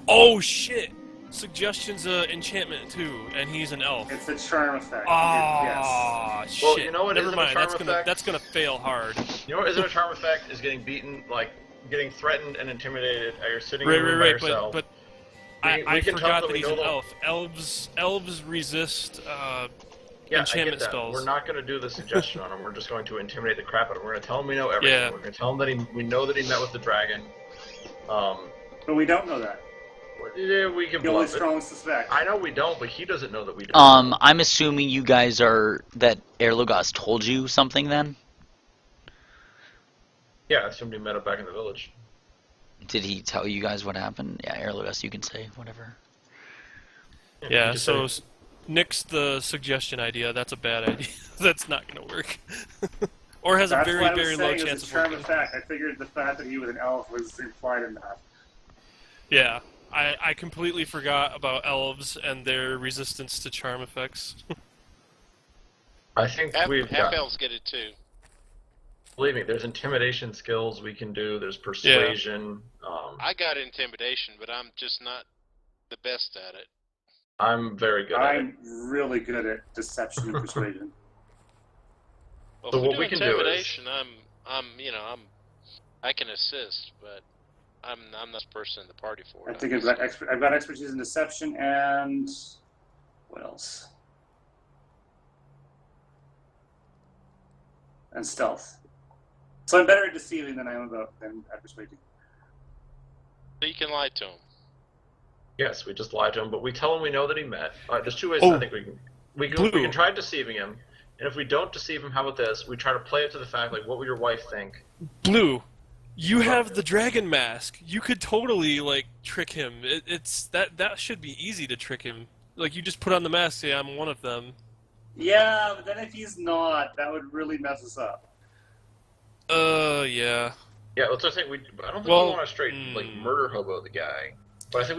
Oh, shit! Suggestion's enchantment, too, and he's an elf. It's a charm effect. Ah, Yes. shit. Well, you know what Never isn't a mind, charm effect? that's gonna fail hard. You know what isn't a charm effect? Is getting beaten, like, getting threatened and intimidated. You're sitting in a room by Right, yourself. but We I can tell forgot that that we he's know an the- elf. Elves resist Yeah, enchantment I get that. spells. We're not going to do the suggestion on him. We're just going to intimidate the crap out of him. We're going to tell him we know everything. Yeah. We're going to tell him that we know that he met with the dragon. But we don't know that. Yeah, we can We only bluff it. strongly suspect. I know we don't, but he doesn't know that we do. I'm assuming you guys that Erlogos told you something then? Yeah, I assumed he met up back in the village. Did he tell you guys what happened? Yeah, Erlogos, you can say whatever. Yeah, he just so said- nix the suggestion idea. That's a bad idea. That's not gonna work. Or has That's a very, what I was very low saying chance is a of charm working. effect. I figured the fact that he was an elf was implied in that. Yeah, I completely forgot about elves and their resistance to charm effects. I think we've Half got. elves get it too. Believe me, there's intimidation skills we can do. There's persuasion. I got intimidation, but I'm just not the best at it. I'm very good at it. I'm really good at deception and persuasion. Well, So if we what do we can do is- intimidation, I can assist, but I'm not the person in the party for I it. think I've got expertise in deception and what else? And stealth. So I'm better at deceiving than I am at persuading. So you can lie to him. Yes, we just lie to him, but we tell him we know that he met. There's two ways Oh, I think we can. We Blue. can try deceiving him, and if we don't deceive him, how about this? We try to play it to the fact, like, what would your wife think? Blue, you have the dragon mask. You could totally like trick him. It's that should be easy to trick him. Like you just put on the mask, say I'm one of them. Yeah, but then if he's not, that would really mess us up. Yeah. Yeah, let's just say I don't think Well, we want to straight like murder hobo the guy, but I think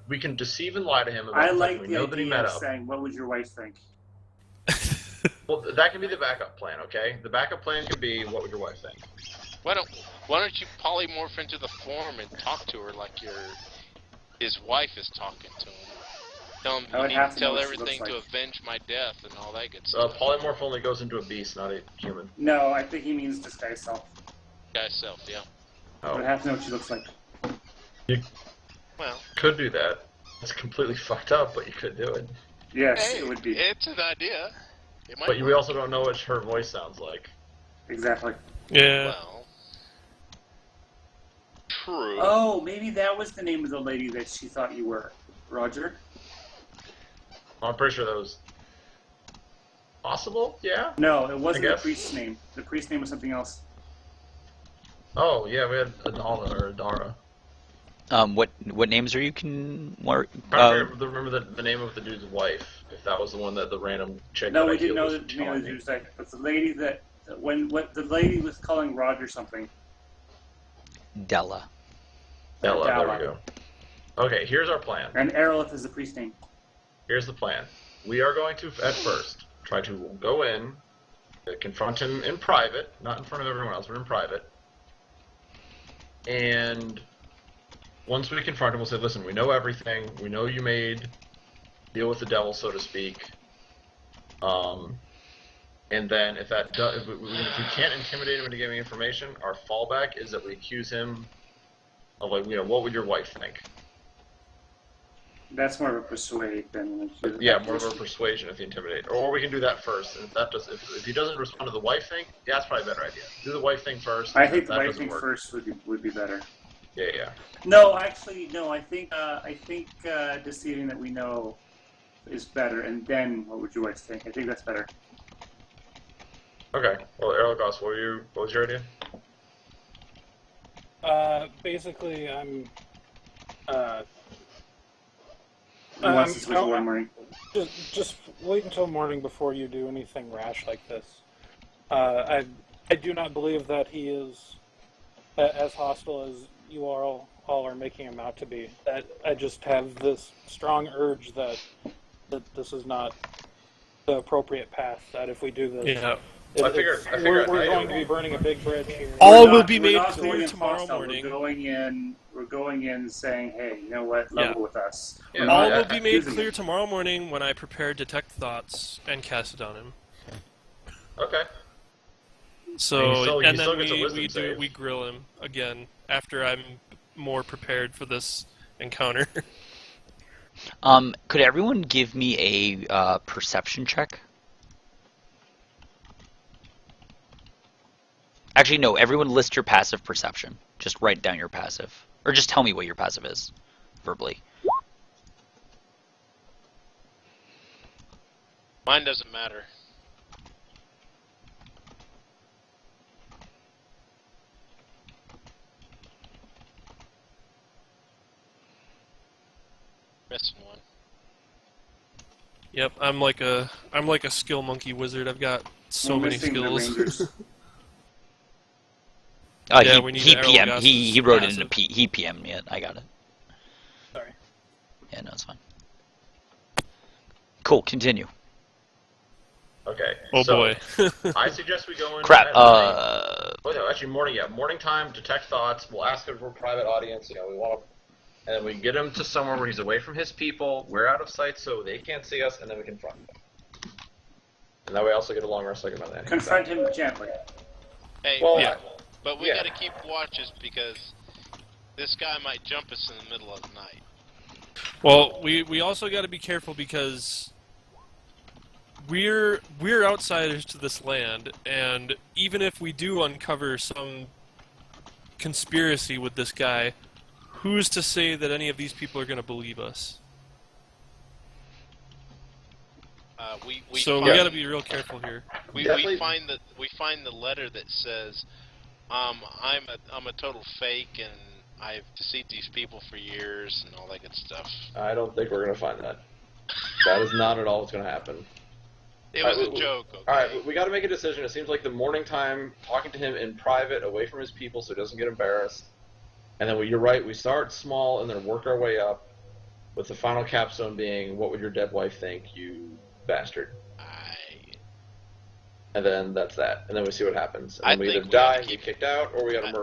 we can deceive and lie to him about I the fact like we the know that he idea met of up. saying, "What would your wife think?" Well, that can be the backup plan, okay? The backup plan could be, what would your wife think? Why don't you polymorph into the form and talk to her like his wife is talking to him? Tell him I would you have need to to know tell what she looks everything to like. avenge my death and all that good stuff. Polymorph only goes into a beast, not a human. No, I think he means disguise self. Guy's self, yeah. I would have to know what she looks like. Well, Could do that. It's completely fucked up, but you could do it. Yes, hey, it would be. it's an idea. It might But we work. also don't know what her voice sounds like. Exactly. Yeah. Well, true. Oh, maybe that was the name of the lady that she thought you were, Roger. I'm pretty sure that was possible, yeah? No, it wasn't the guess. priest's name. The priest's name was something else. Oh, yeah, we had Adara. What names are you can work? I don't remember the name of the dude's wife, if that was the one that the random chick No, that we I didn't healed know was the name of telling the me. dude's like, but the lady that the lady was calling Roger something. Della. Ella, there Dalla. we go. Okay, here's our plan. And Erlith is the priest's name. Here's the plan. We are going to, at first, try to go in, confront him in private, not in front of everyone else, but in private. And once we confront him, we'll say, listen, we know everything. We know you made deal with the devil, so to speak. And then if we can't intimidate him into giving information, our fallback is that we accuse him of, like, what would your wife think? That's more of a persuade than. Yeah, more of a persuasion if you intimidate. Or we can do that first. And if he doesn't respond to the wife thing, yeah, that's probably a better idea. Do the wife thing first. I think if the that wife doesn't thing work, first would be better. Yeah. No, actually, no. I think deceiving that we know is better, and then what would your wife think? I think that's better. Okay. Well, Erlagos, what was your idea? Basically, I'm. Unless it's with one morning. Just wait until morning before you do anything rash like this. I do not believe that he is as hostile as you all are making him out to be. I just have this strong urge that this is not the appropriate path. That if we do this, Yeah. I figured we're I going to be burning a big bridge here. All We're will not- be we're made not clear going in tomorrow hostile. morning. We're going in saying, hey, you know what? Level with us. Yeah, We're All not will be made accusing clear him. tomorrow morning when I prepare detect thoughts and cast it on him. Okay. So he and still then gets a wisdom save. we grill him again after I'm more prepared for this encounter. Could everyone give me a perception check? Actually, no. Everyone list your passive perception. Just write down your passive, or just tell me what your passive is, verbally. Mine doesn't matter. Missing one. Yep, I'm like a skill monkey wizard. I've got so We're many missing the skills. Rangers. Yeah, we He need PM. Erlagos' He wrote it passive. into P. He PM'd me it. I got it. Sorry. Yeah, no, it's fine. Cool. Continue. Okay. Oh so, boy. I suggest we go in. Crap. at night. Oh, no, actually, morning. Yeah, morning time. Detect thoughts. We'll ask him for a private audience. We want to, and then we get him to somewhere where he's away from his people. We're out of sight, so they can't see us, and then we confront him. And that way, I also get a long rest. Like about that. Confront him gently. Hey, Well, Yeah. but we yeah. gotta keep watches because this guy might jump us in the middle of the night. Well, we also got to be careful because we're outsiders to this land, and even if we do uncover some conspiracy with this guy, who's to say that any of these people are going to believe us? We So find, we got to be real careful here. we Definitely- find the letter that says, I'm a total fake and I've deceived these people for years and all that good stuff. I don't think we're gonna find that. That is not at all what's gonna happen. It was a joke. Okay. All right, we got to make a decision. It seems like the morning time, talking to him in private, away from his people, so he doesn't get embarrassed. And then you're right. We start small and then work our way up, with the final capstone being, "What would your dead wife think, you bastard?" And then that's that. And then we see what happens. And we either die, get kicked out, or we got to murder.